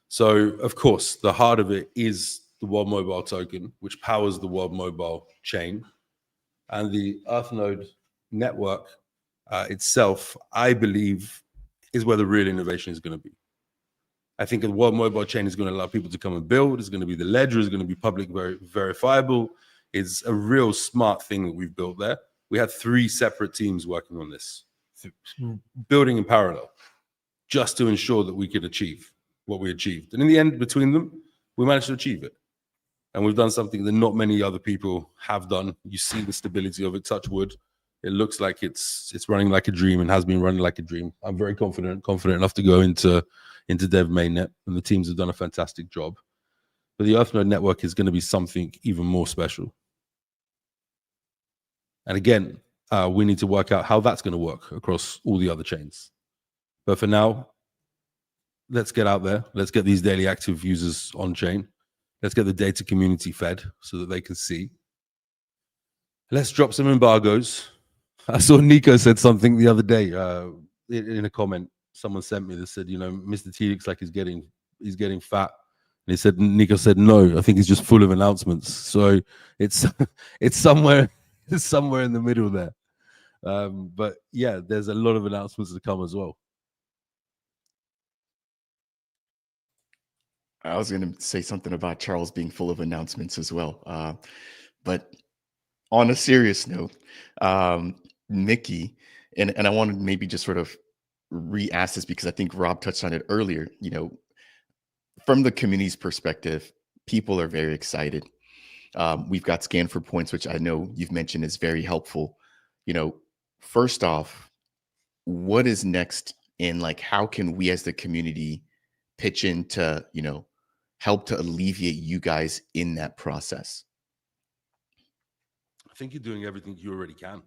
So, of course, the heart of it is the World Mobile Token, which powers the World Mobile Chain, and the Earthnode network itself, I believe, is where the real innovation is going to be. I think the World Mobile Chain is going to allow people to come and build. It's going to be the ledger. It's going to be public verifiable. It's a real smart thing that we've built there. We had 3 separate teams working on this, building in parallel, just to ensure that we could achieve what we achieved. And in the end, between them, we managed to achieve it. And we've done something that not many other people have done. You see the stability of it, touch wood. It looks like it's running like a dream and has been running like a dream. I'm very confident enough to go into Dev Mainnet, and the teams have done a fantastic job. But the Earthnode network is going to be something even more special. And again, we need to work out how that's going to work across all the other chains. But for now, let's get out there. Let's get these daily active users on chain. Let's get the data community fed so that they can see. Let's drop some embargoes. I saw Nico said something the other day in a comment. Someone sent me that said, you know, Mr. T looks like he's getting fat. And he said, Nico said, no, I think he's just full of announcements. So it's somewhere in the middle there. But yeah, there's a lot of announcements to come as well. I was going to say something about Charles being full of announcements as well. But on a serious note, Mickey, and I wanted to maybe just sort of re-ask this because I think Rob touched on it earlier. You know, from the community's perspective, people are very excited. We've got Scan for Points, which I know you've mentioned is very helpful. You know, first off, what is next, and like how can we as the community pitch in to, you know, help to alleviate you guys in that process? I think you're doing everything you already can.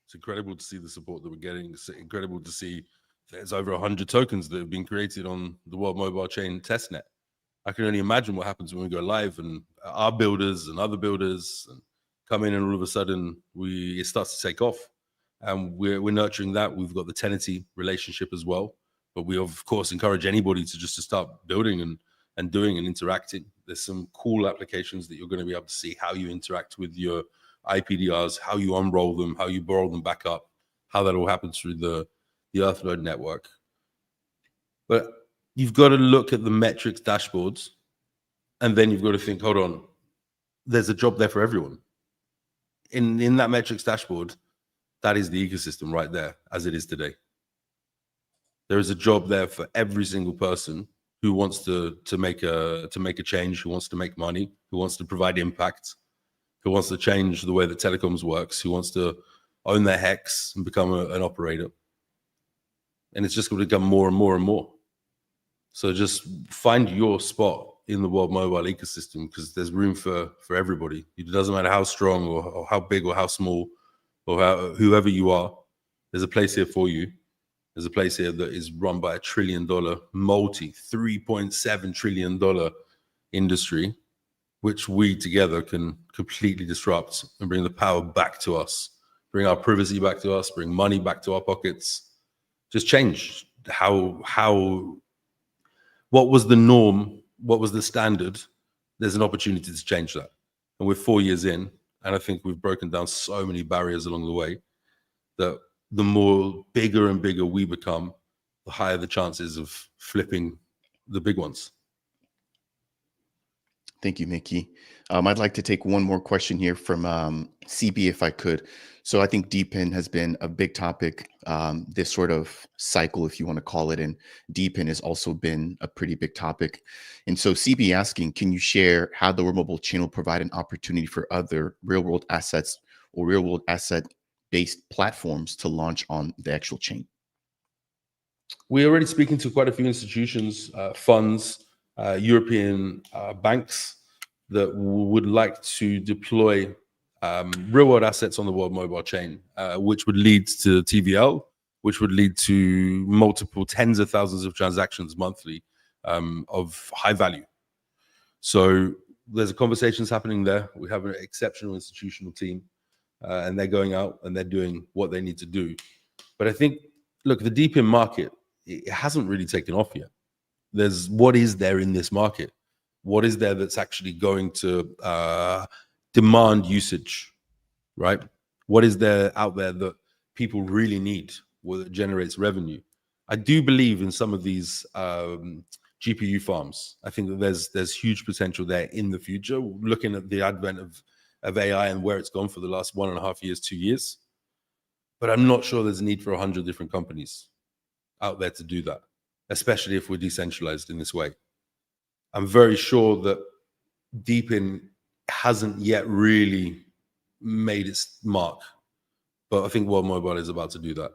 It's incredible to see the support that we're getting. It's incredible to see there's over 100 tokens that have been created on the World Mobile Chain testnet. I can only imagine what happens when we go live and our builders and other builders come in, and all of a sudden it starts to take off. And we're nurturing that. We've got the tenancy relationship as well. But we, of course, encourage anybody to start building and doing and interacting. There's some cool applications that you're going to be able to see how you interact with your IPDRs, how you unroll them, how you borrow them back up, how that all happens through the Earthnode network. But you've got to look at the metrics dashboards, and then you've got to think, hold on, there's a job there for everyone. In that metrics dashboard, that is the ecosystem right there, as it is today. There is a job there for every single person who wants to make a change, who wants to make money, who wants to provide impact, who wants to change the way that telecoms works, who wants to own their hex and become an operator. And it's just going to become more and more and more. So just find your spot in the World Mobile ecosystem, because there's room for everybody. It doesn't matter how strong or how big or how small or whoever you are, there's a place here for you. There's a place here that is run by $1 trillion, $3.7 trillion industry, which we together can completely disrupt and bring the power back to us, bring our privacy back to us, bring money back to our pockets, just change what was the norm, what was the standard. There's an opportunity to change that. And we're 4 years in, and I think we've broken down so many barriers along the way that the more bigger and bigger we become, the higher the chances of flipping the big ones. Thank you, Mickey. I'd like to take one more question here from CB, if I could. So I think DPIN has been a big topic, this sort of cycle, if you want to call it, and DPIN has also been a pretty big topic. And so CB asking, can you share how the World Mobile Chain will provide an opportunity for other real-world assets or real-world asset-based platforms to launch on the actual chain? We're already speaking to quite a few institutions, funds, European banks that would like to deploy real world assets on the World Mobile Chain, which would lead to TVL, which would lead to multiple tens of thousands of transactions monthly of high value. So there's conversations happening there. We have an exceptional institutional team, and they're going out and they're doing what they need to do. But I think, look, the DPIN market, it hasn't really taken off yet. What is there in this market? What is there that's actually going to demand usage, right? What is there out there that people really need, that generates revenue? I do believe in some of these GPU farms. I think that there's huge potential there in the future. Looking at the advent of AI and where it's gone for the last 1.5 years, 2 years, but I'm not sure there's a need for 100 different companies out there to do that, especially if we're decentralized in this way. I'm very sure that DPIN hasn't yet really made its mark, but I think World Mobile is about to do that.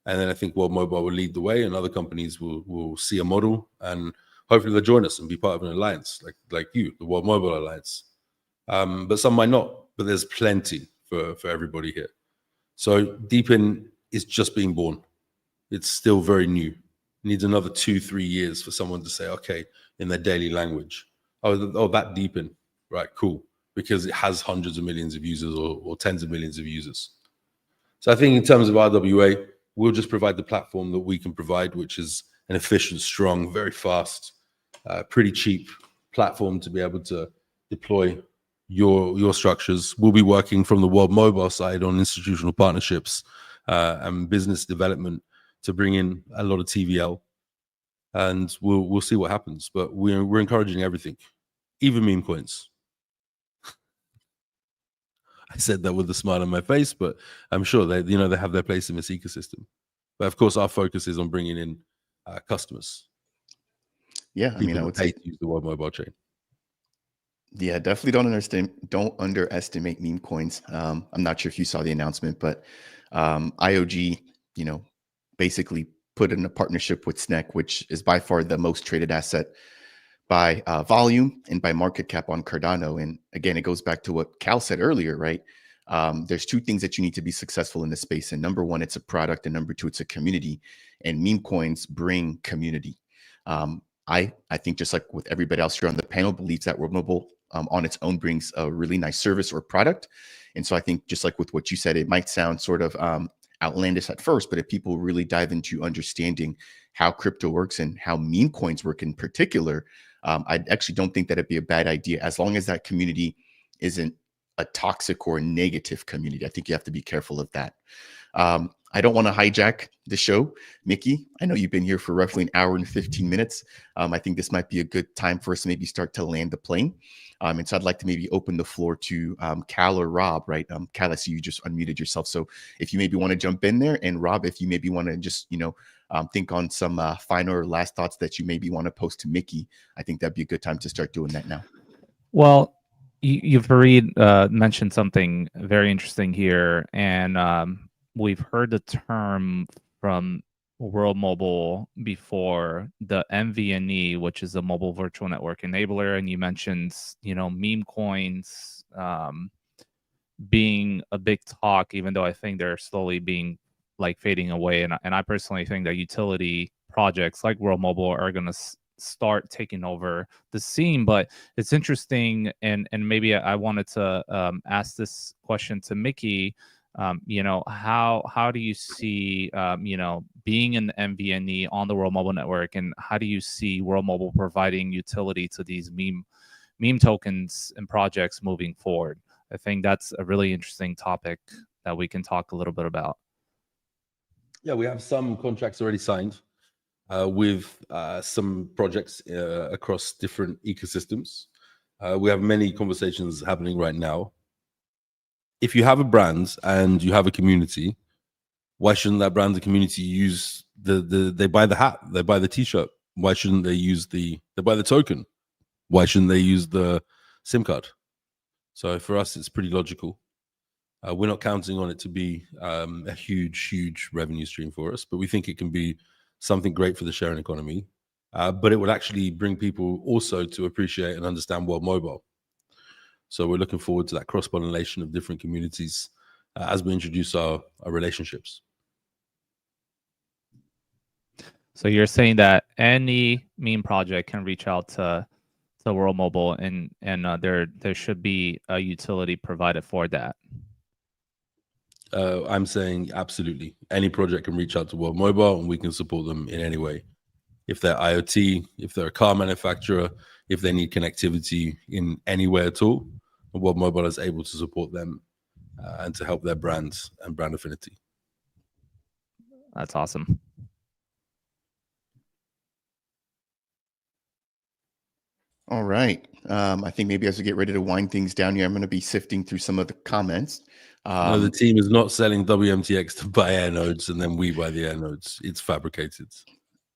And then I think World Mobile will lead the way, and other companies will see a model, and hopefully they'll join us and be part of an alliance like you, the World Mobile Alliance. But some might not, but there's plenty for everybody here. So DPIN is just being born. It's still very new. It needs another 2-3 years for someone to say, okay, in their daily language, oh, that DPIN, right, cool, because it has hundreds of millions of users or tens of millions of users. So I think in terms of RWA, we'll just provide the platform that we can provide, which is an efficient, strong, very fast, pretty cheap platform to be able to deploy your structures. We'll be working from the World Mobile side on institutional partnerships and business development to bring in a lot of TVL, and we'll see what happens. But we're encouraging everything, even meme coins. I said that with a smile on my face, but I'm sure they have their place in this ecosystem. But of course, our focus is on bringing in customers. Yeah, I mean, I would say to use the World Mobile Chain. Yeah, definitely don't underestimate meme coins. I'm not sure if you saw the announcement, but IOG, basically put in a partnership with SNEC, which is by far the most traded asset by volume and by market cap on Cardano. And again, it goes back to what Cal said earlier, right? There's two things that you need to be successful in this space. And number one, it's a product. And number two, it's a community. And meme coins bring community. I think just like with everybody else here on the panel believes that World Mobile on its own brings a really nice service or product. And so I think just like with what you said, it might sound sort of outlandish at first, but if people really dive into understanding how crypto works and how meme coins work in particular, I actually don't think that it'd be a bad idea as long as that community isn't a toxic or a negative community. I think you have to be careful of that. I don't want to hijack the show. Mickey, I know you've been here for roughly an hour and 15 minutes. I think this might be a good time for us to maybe start to land the plane. And so I'd like to maybe open the floor to Cal or Rob, right? Cal, I see you just unmuted yourself. So if you maybe want to jump in there, and Rob, if you maybe want to just, think on some final or last thoughts that you maybe want to post to Mickey, I think that'd be a good time to start doing that now. Well, you've mentioned something very interesting here, and we've heard the term from World Mobile before, the MVNE, which is a mobile virtual network enabler, and you mentioned, meme coins being a big talk, even though I think they're slowly being fading away, and I personally think that utility projects like World Mobile are going to start taking over the scene. But it's interesting, and maybe I wanted to ask this question to Mickey. How do you see being in the MVNE on the World Mobile Network, and how do you see World Mobile providing utility to these meme tokens and projects moving forward? I think that's a really interesting topic that we can talk a little bit about. Yeah, we have some contracts already signed with some projects across different ecosystems. We have many conversations happening right now. If you have a brand and you have a community, why shouldn't that brand and community use they buy the hat, they buy the t-shirt? Why shouldn't they use they buy the token? Why shouldn't they use the SIM card? So for us, it's pretty logical. We're not counting on it to be a huge revenue stream for us, but we think it can be something great for the sharing economy. But it would actually bring people also to appreciate and understand World Mobile. So we're looking forward to that cross-pollination of different communities as we introduce our relationships. So you're saying that any meme project can reach out to World Mobile, and there should be a utility provided for that. I'm saying absolutely. Any project can reach out to World Mobile, and we can support them in any way. If they're IoT, if they're a car manufacturer, if they need connectivity in any way at all, World Mobile is able to support them and to help their brands and brand affinity. That's awesome. All right. I think maybe as we get ready to wind things down here, I'm going to be sifting through some of the comments. No, the team is not selling WMTX to buy air nodes and then we buy the air nodes. It's fabricated.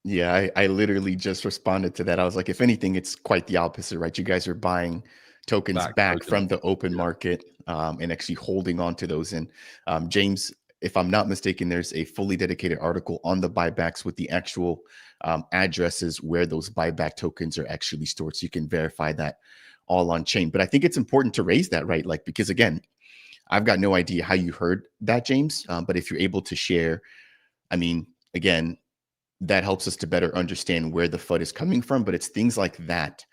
Yeah, I literally just responded to that. I was like, if anything, it's quite the opposite, right? You guys are buying tokens back from the open market and actually holding on to those. And James, if I'm not mistaken, there's a fully dedicated article on the buybacks with the actual addresses where those buyback tokens are actually stored. So you can verify that all on chain. But I think it's important to raise that, right? Like, because again, I've got no idea how you heard that, James. But if you're able to share, I mean, again, that helps us to better understand where the FUD is coming from. But it's things like that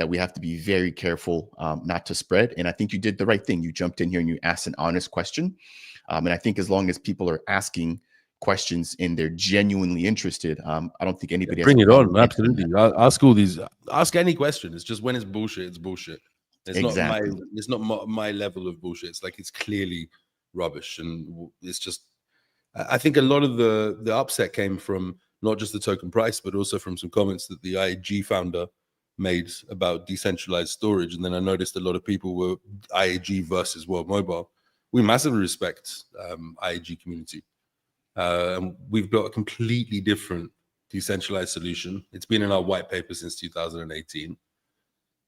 we have to be very careful not to spread. And I think you did the right thing. You jumped in here and you asked an honest question. And I think as long as people are asking questions and they're genuinely interested, I don't think anybody bring has it on. Absolutely. Ask any question. It's just when it's bullshit, it's bullshit. It's exactly. not my level of bullshit. It's like it's clearly rubbish. And it's just, I think a lot of the upset came from not just the token price, but also from some comments that the IAG founder made about decentralized storage. And then I noticed a lot of people were IAG versus World Mobile. We massively respect IAG community. And we've built a completely different decentralized solution. It's been in our white paper since 2018.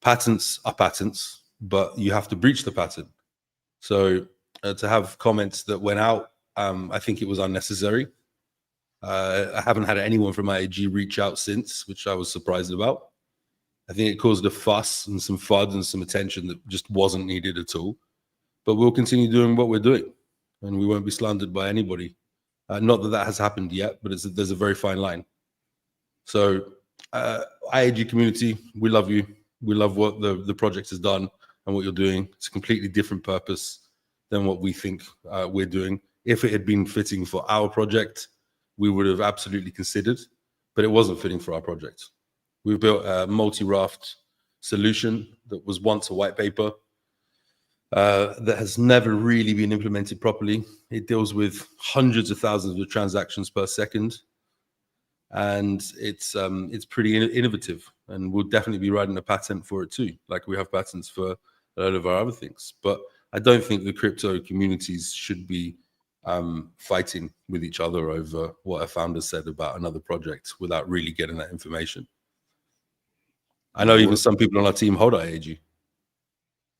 Patents are patents, but you have to breach the patent. So to have comments that went out, I think it was unnecessary. I haven't had anyone from IAG reach out since, which I was surprised about. I think it caused a fuss and some FUD and some attention that just wasn't needed at all. But we'll continue doing what we're doing, and we won't be slandered by anybody. Not that that has happened yet, but there's a very fine line. So IAG community, we love you. We love what the project has done and what you're doing. It's a completely different purpose than what we think we're doing. If it had been fitting for our project, we would have absolutely considered, but it wasn't fitting for our project. We've built a multi-raft solution that was once a white paper that has never really been implemented properly. It deals with hundreds of thousands of transactions per second. And it's pretty innovative, and we'll definitely be writing a patent for it too, like we have patents for a lot of our other things. But I don't think the crypto communities should be fighting with each other over what a founder said about another project without really getting that information. I know even some people on our team hold IAG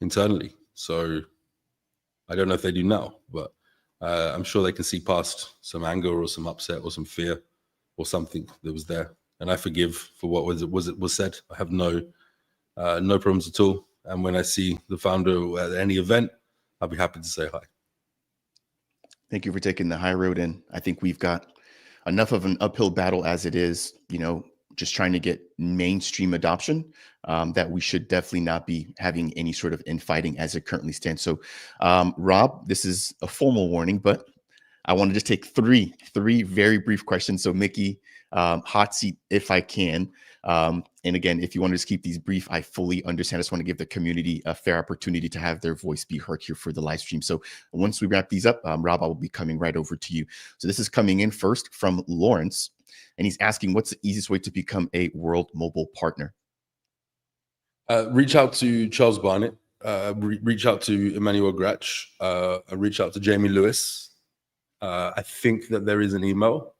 internally, so I don't know if they do now, but I'm sure they can see past some anger or some upset or some fear or something that was there, and I forgive for what was said. I have no problems at all. And when I see the founder at any event, I'll be happy to say hi. Thank you for taking the high road. And I think we've got enough of an uphill battle as it is, just trying to get mainstream adoption, that we should definitely not be having any sort of infighting as it currently stands. So, Rob, this is a formal warning, but I want to just take three very brief questions. So Mickey, hot seat if I can. And again, if you want to just keep these brief, I fully understand. I just want to give the community a fair opportunity to have their voice be heard here for the live stream. So once we wrap these up, Rob, I will be coming right over to you. So this is coming in first from Lawrence, and he's asking, what's the easiest way to become a World Mobile partner? Reach out to Charles Barnett. Reach out to Emmanuel Gratch. Reach out to Jamie Lewis. I think that there is an email.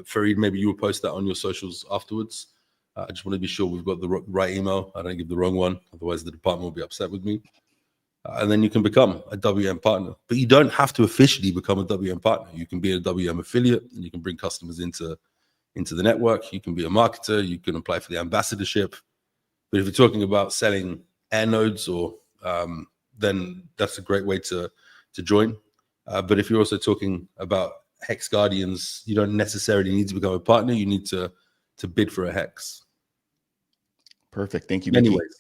Fareed, maybe you will post that on your socials afterwards. I just want to be sure we've got the right email. I don't give the wrong one. Otherwise, the department will be upset with me. And then you can become a WM partner. But you don't have to officially become a WM partner. You can be a WM affiliate, and you can bring customers into the network. You can be a marketer. You can apply for the ambassadorship. But if you're talking about selling air nodes, or then that's a great way to join. But if you're also talking about Hex Guardians, you don't necessarily need to become a partner. You need to bid for a Hex. Perfect. Thank you, Anyways. Mickey.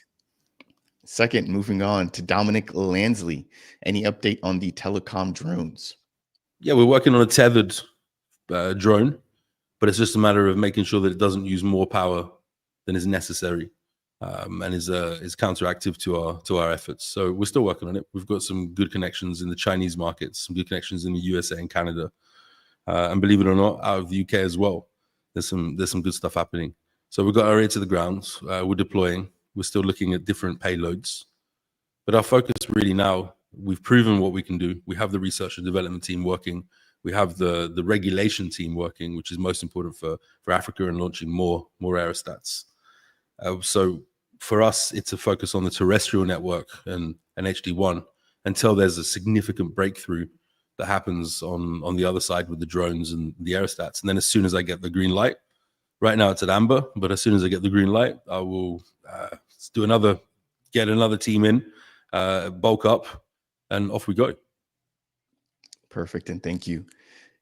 Second, moving on to Dominic Lansley. Any update on the telecom drones? Yeah, we're working on a tethered drone, but it's just a matter of making sure that it doesn't use more power than is necessary, and is counteractive to our efforts. So we're still working on it. We've got some good connections in the Chinese markets, some good connections in the USA and Canada, and believe it or not, out of the UK as well. There's some good stuff happening. So we've got our ear to the ground. We're deploying. We're still looking at different payloads, but our focus really now, we've proven what we can do. We have the research and development team working. We have the regulation team working, which is most important for Africa and launching more aerostats. So for us, it's a focus on the terrestrial network and HD1 until there's a significant breakthrough that happens on the other side with the drones and the aerostats. And then as soon as I get the green light, right now it's at amber, but as soon as I get the green light, I will get another team in, bulk up, and off we go. Perfect, and thank you.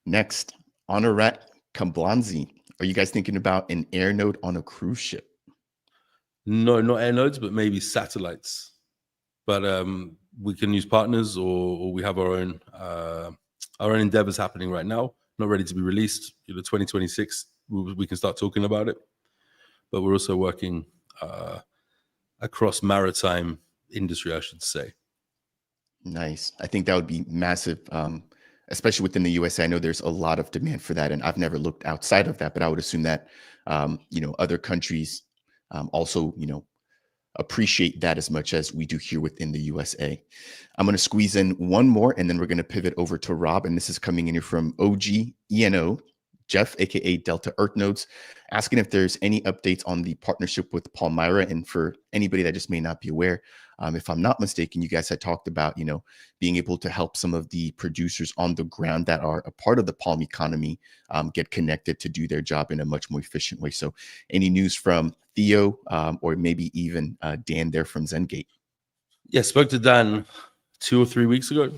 Next, Honorat Kablanzi. Are you guys thinking about an air node on a cruise ship? No, not air nodes, but maybe satellites. But we can use partners, or we have our own endeavors happening right now. Not ready to be released. 2026, we can start talking about it. But we're also working across maritime industry, I should say. Nice. I think that would be massive, especially within the USA. I know there's a lot of demand for that, and I've never looked outside of that, but I would assume that other countries also appreciate that as much as we do here within the USA. I'm going to squeeze in one more, and then we're going to pivot over to Rob, and this is coming in here from OG ENO Jeff, aka Delta Earth Nodes, asking if there's any updates on the partnership with Palmyra. And for anybody that just may not be aware, if I'm not mistaken, you guys had talked about, being able to help some of the producers on the ground that are a part of the Palm economy get connected to do their job in a much more efficient way. So any news from Theo or maybe even Dan there from Zengate? Yeah, spoke to Dan 2 or 3 weeks ago.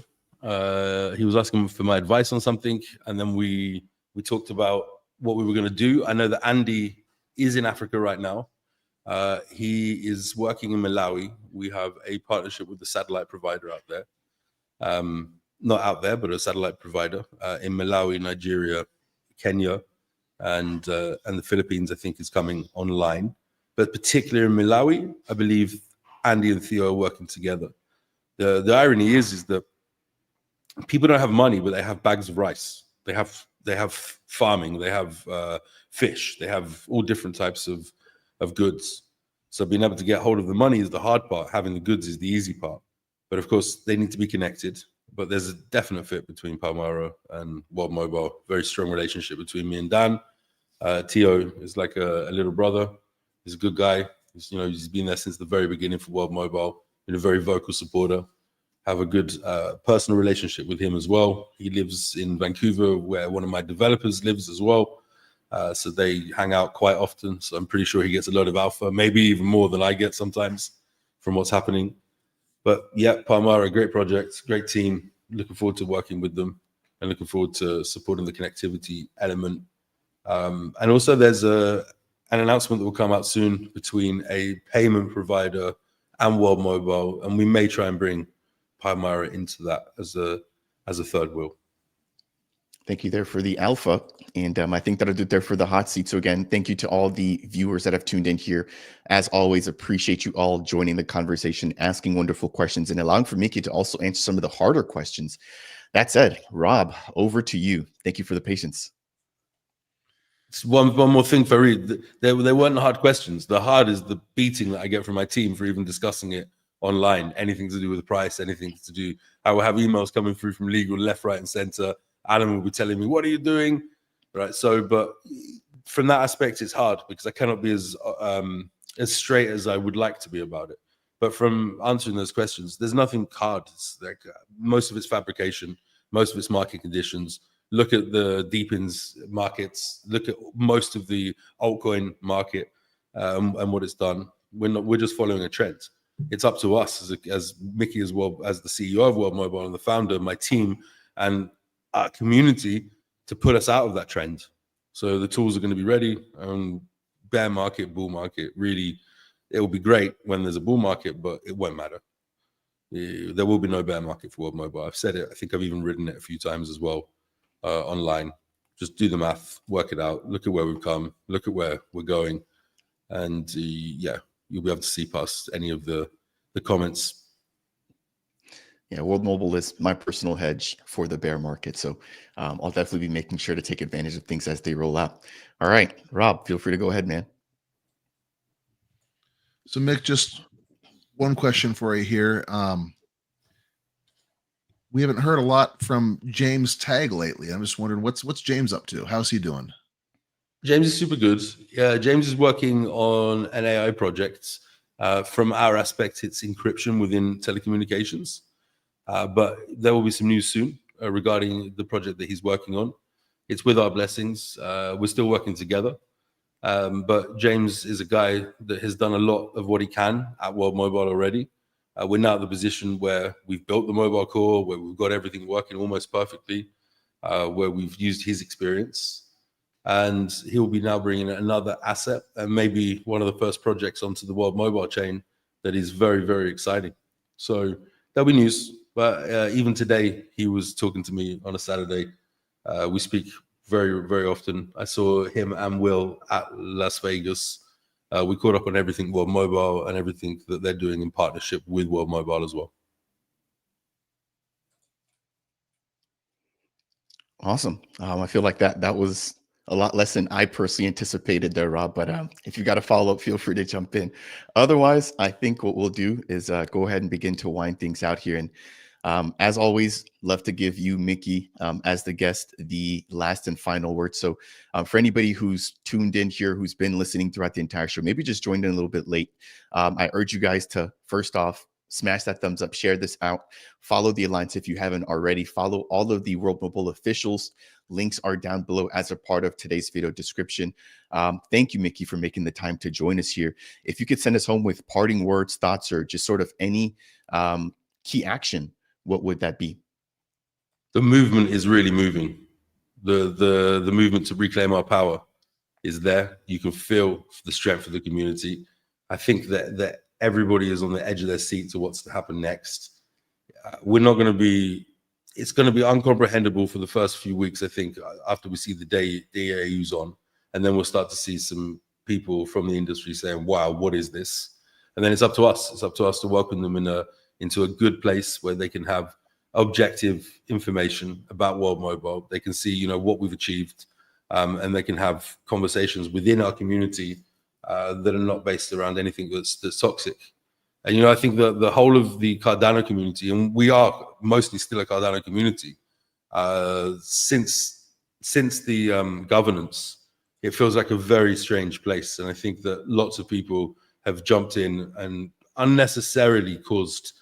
He was asking for my advice on something, and then we talked about what we were going to do. I know that Andy is in Africa right now. He is working in Malawi. We have a partnership with the satellite provider out there. Not out there, but a satellite provider in Malawi, Nigeria, Kenya, and the Philippines, I think, is coming online. But particularly in Malawi, I believe Andy and Theo are working together. The irony is that people don't have money, but they have bags of rice. They have farming. They have fish. They have all different types of goods. So being able to get hold of the money is the hard part. Having the goods is the easy part. But of course, they need to be connected. But there's a definite fit between Palmyra and World Mobile. Very strong relationship between me and Dan. Theo is like a little brother. He's a good guy. He's been there since the very beginning for World Mobile. Been a very vocal supporter. Have a good personal relationship with him as well. He lives in Vancouver, where one of my developers lives as well. So they hang out quite often. So I'm pretty sure he gets a lot of alpha, maybe even more than I get sometimes from what's happening. But yeah, Palmyra, great project, great team. Looking forward to working with them and looking forward to supporting the connectivity element. And also there's an announcement that will come out soon between a payment provider and World Mobile. And we may try and bring Palmyra into that as a third wheel. Thank you there for the alpha. And I think that'll do it there for the hot seat. So again, thank you to all the viewers that have tuned in here. As always, appreciate you all joining the conversation, asking wonderful questions, and allowing for Mickey to also answer some of the harder questions. That said, Rob, over to you. Thank you for the patience. It's one more thing, Fareed. They weren't hard questions. The hard is the beating that I get from my team for even discussing it online. Anything to do with the price, anything to do. I will have emails coming through from legal, left, right, and center. Adam will be telling me, "What are you doing?" Right. So, but from that aspect, it's hard because I cannot be as straight as I would like to be about it. But from answering those questions, there's nothing hard. It's like most of it's fabrication, most of it's market conditions. Look at the deepins markets. Look at most of the altcoin market and what it's done. We're just following a trend. It's up to us as Mickey, as well as the CEO of World Mobile and the founder, my team, and our community to put us out of that trend. So the tools are going to be ready. Bear market, bull market. Really, it will be great when there's a bull market, but it won't matter. There will be no bear market for World Mobile. I've said it. I think I've even written it a few times as well. Online, just do the math, work it out, look at where we've come, look at where we're going, and yeah, you'll be able to see past any of the comments. Yeah, World Mobile is my personal hedge for the bear market, so I'll definitely be making sure to take advantage of things as they roll out. All right, Rob, feel free to go ahead, man. So Mick, just one question for you here. We haven't heard a lot from James Tag lately. I'm just wondering what's James up to? How's he doing? James is super good. Yeah, James is working on an AI project. From our aspect, it's encryption within telecommunications. But there will be some news soon regarding the project that he's working on. It's with our blessings. We're still working together. But James is a guy that has done a lot of what he can at World Mobile already. We're now at the position where we've built the mobile core, where we've got everything working almost perfectly, where we've used his experience. And he'll be now bringing another asset and maybe one of the first projects onto the World Mobile chain that is very, very exciting. So there'll be news. But even today, he was talking to me on a Saturday. We speak very, very often. I saw him and Will at Las Vegas. We caught up on everything World Mobile and everything that they're doing in partnership with World Mobile as well. Awesome. I feel like that was a lot less than I personally anticipated there, Rob. But if you got a follow up, feel free to jump in. Otherwise, I think what we'll do is go ahead and begin to wind things out here. And as always, love to give you, Mickey, as the guest, the last and final word. So for anybody who's tuned in here, who's been listening throughout the entire show, maybe just joined in a little bit late, I urge you guys to, first off, smash that thumbs up, share this out, follow the Alliance if you haven't already, follow all of the World Mobile officials. Links are down below as a part of today's video description. Thank you, Mickey, for making the time to join us here. If you could send us home with parting words, thoughts, or just sort of any key action, what would that be? The movement is really moving. The movement to reclaim our power is there. You can feel the strength of the community. I think that everybody is on the edge of their seat to what's to happen next. We're not going to be, it's going to be uncomprehendable for the first few weeks, I think, after we see the DAUs on. And then we'll start to see some people from the industry saying, wow, what is this? And then it's up to us. It's up to us to welcome them into a good place where they can have objective information about World Mobile. They can see, what we've achieved, and they can have conversations within our community that are not based around anything that's toxic. And, I think the whole of the Cardano community, and we are mostly still a Cardano community, since the governance, it feels like a very strange place. And I think that lots of people have jumped in and unnecessarily caused,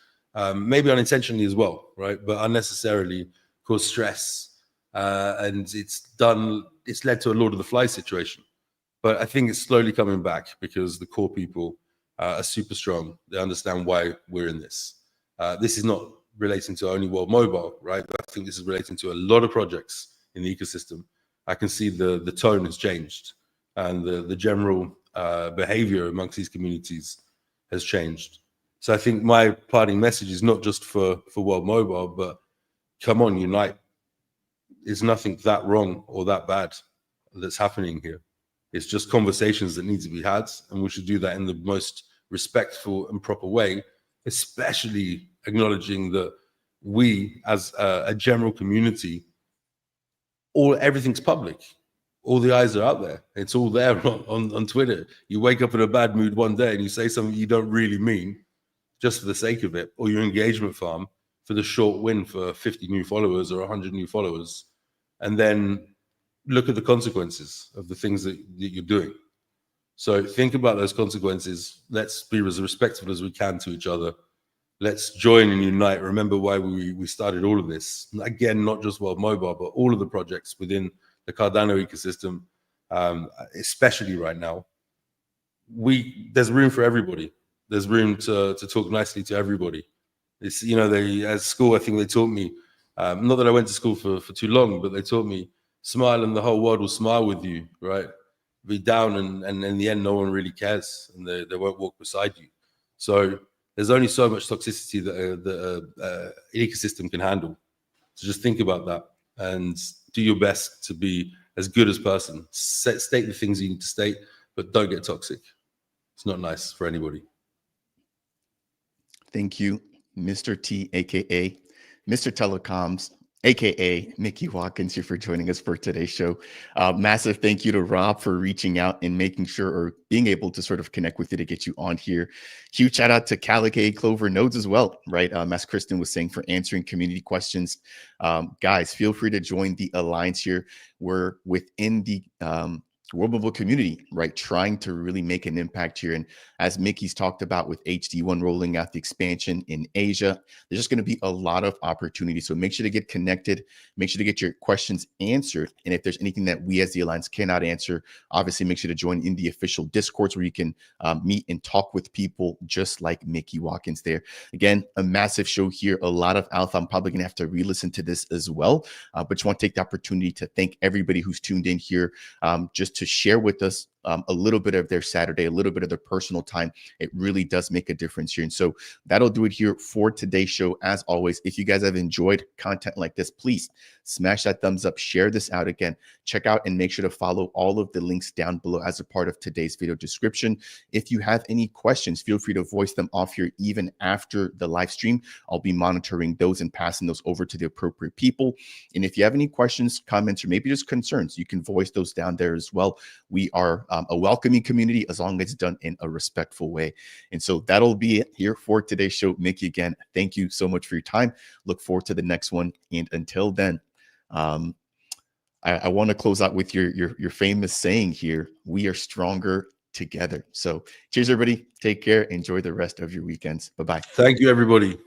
maybe unintentionally as well, right? But unnecessarily caused stress. And it's led to a Lord of the Flies situation. But I think it's slowly coming back because the core people are super strong. They understand why we're in this. This is not relating to only World Mobile, right? But I think this is relating to a lot of projects in the ecosystem. I can see the tone has changed and the general behavior amongst these communities has changed. So I think my parting message is not just for World Mobile, but come on, unite. There's nothing that wrong or that bad that's happening here. It's just conversations that need to be had, and we should do that in the most respectful and proper way, especially acknowledging that we, as a general community, everything's public. all the eyes are out there. It's all there on Twitter. You wake up in a bad mood one day and you say something you don't really mean just for the sake of it, or your engagement farm for the short win for 50 new followers or 100 new followers, and then look at the consequences of the things that you're doing. So think about those consequences. Let's be as respectful as we can to each other. Let's join and unite. Remember why we started all of this. Again, not just World Mobile, but all of the projects within the Cardano ecosystem, especially right now. There's room for everybody. There's room to talk nicely to everybody. It's, you know, at school, I think they taught me, not that I went to school for too long, but they taught me, smile and the whole world will smile with you, right? Be down and in the end, no one really cares and they won't walk beside you. So there's only so much toxicity that an ecosystem can handle. So just think about that and do your best to be as good as person. State the things you need to state, but don't get toxic. It's not nice for anybody. Thank you, Mr. T, aka Mr. Telecoms, aka Mickey Watkins, here for joining us for today's show. Massive thank you to Rob for reaching out and making sure, or being able to sort of connect with you to get you on here. Huge shout out to Calico Clover Nodes as well, right? As Kristen was saying, for answering community questions. Guys, feel free to join the alliance here. We're within the World Mobile community, right? Trying to really make an impact here. And as Mickey's talked about with HD1 rolling out the expansion in Asia, there's just going to be a lot of opportunities. So make sure to get connected, make sure to get your questions answered. And if there's anything that we as the Alliance cannot answer, obviously make sure to join in the official Discords where you can meet and talk with people just like Mickey Watkins there. Again, a massive show here, a lot of alpha. I'm probably going to have to re-listen to this as well, but just want to take the opportunity to thank everybody who's tuned in here, just to share with us a little bit of their Saturday, a little bit of their personal time. It really does make a difference here. And so that'll do it here for today's show. As always, if you guys have enjoyed content like this, please smash that thumbs up, share this out again, check out and make sure to follow all of the links down below as a part of today's video description. If you have any questions, feel free to voice them off here even after the live stream. I'll be monitoring those and passing those over to the appropriate people. And if you have any questions, comments, or maybe just concerns, you can voice those down there as well. We are a welcoming community as long as it's done in a respectful way. And so that'll be it here for today's show. Mickey, again, thank you so much for your time. Look forward to the next one. And until then, I want to close out with your famous saying here: we are stronger together. So cheers, everybody. Take care. Enjoy the rest of your weekends. Bye-bye. Thank you, everybody.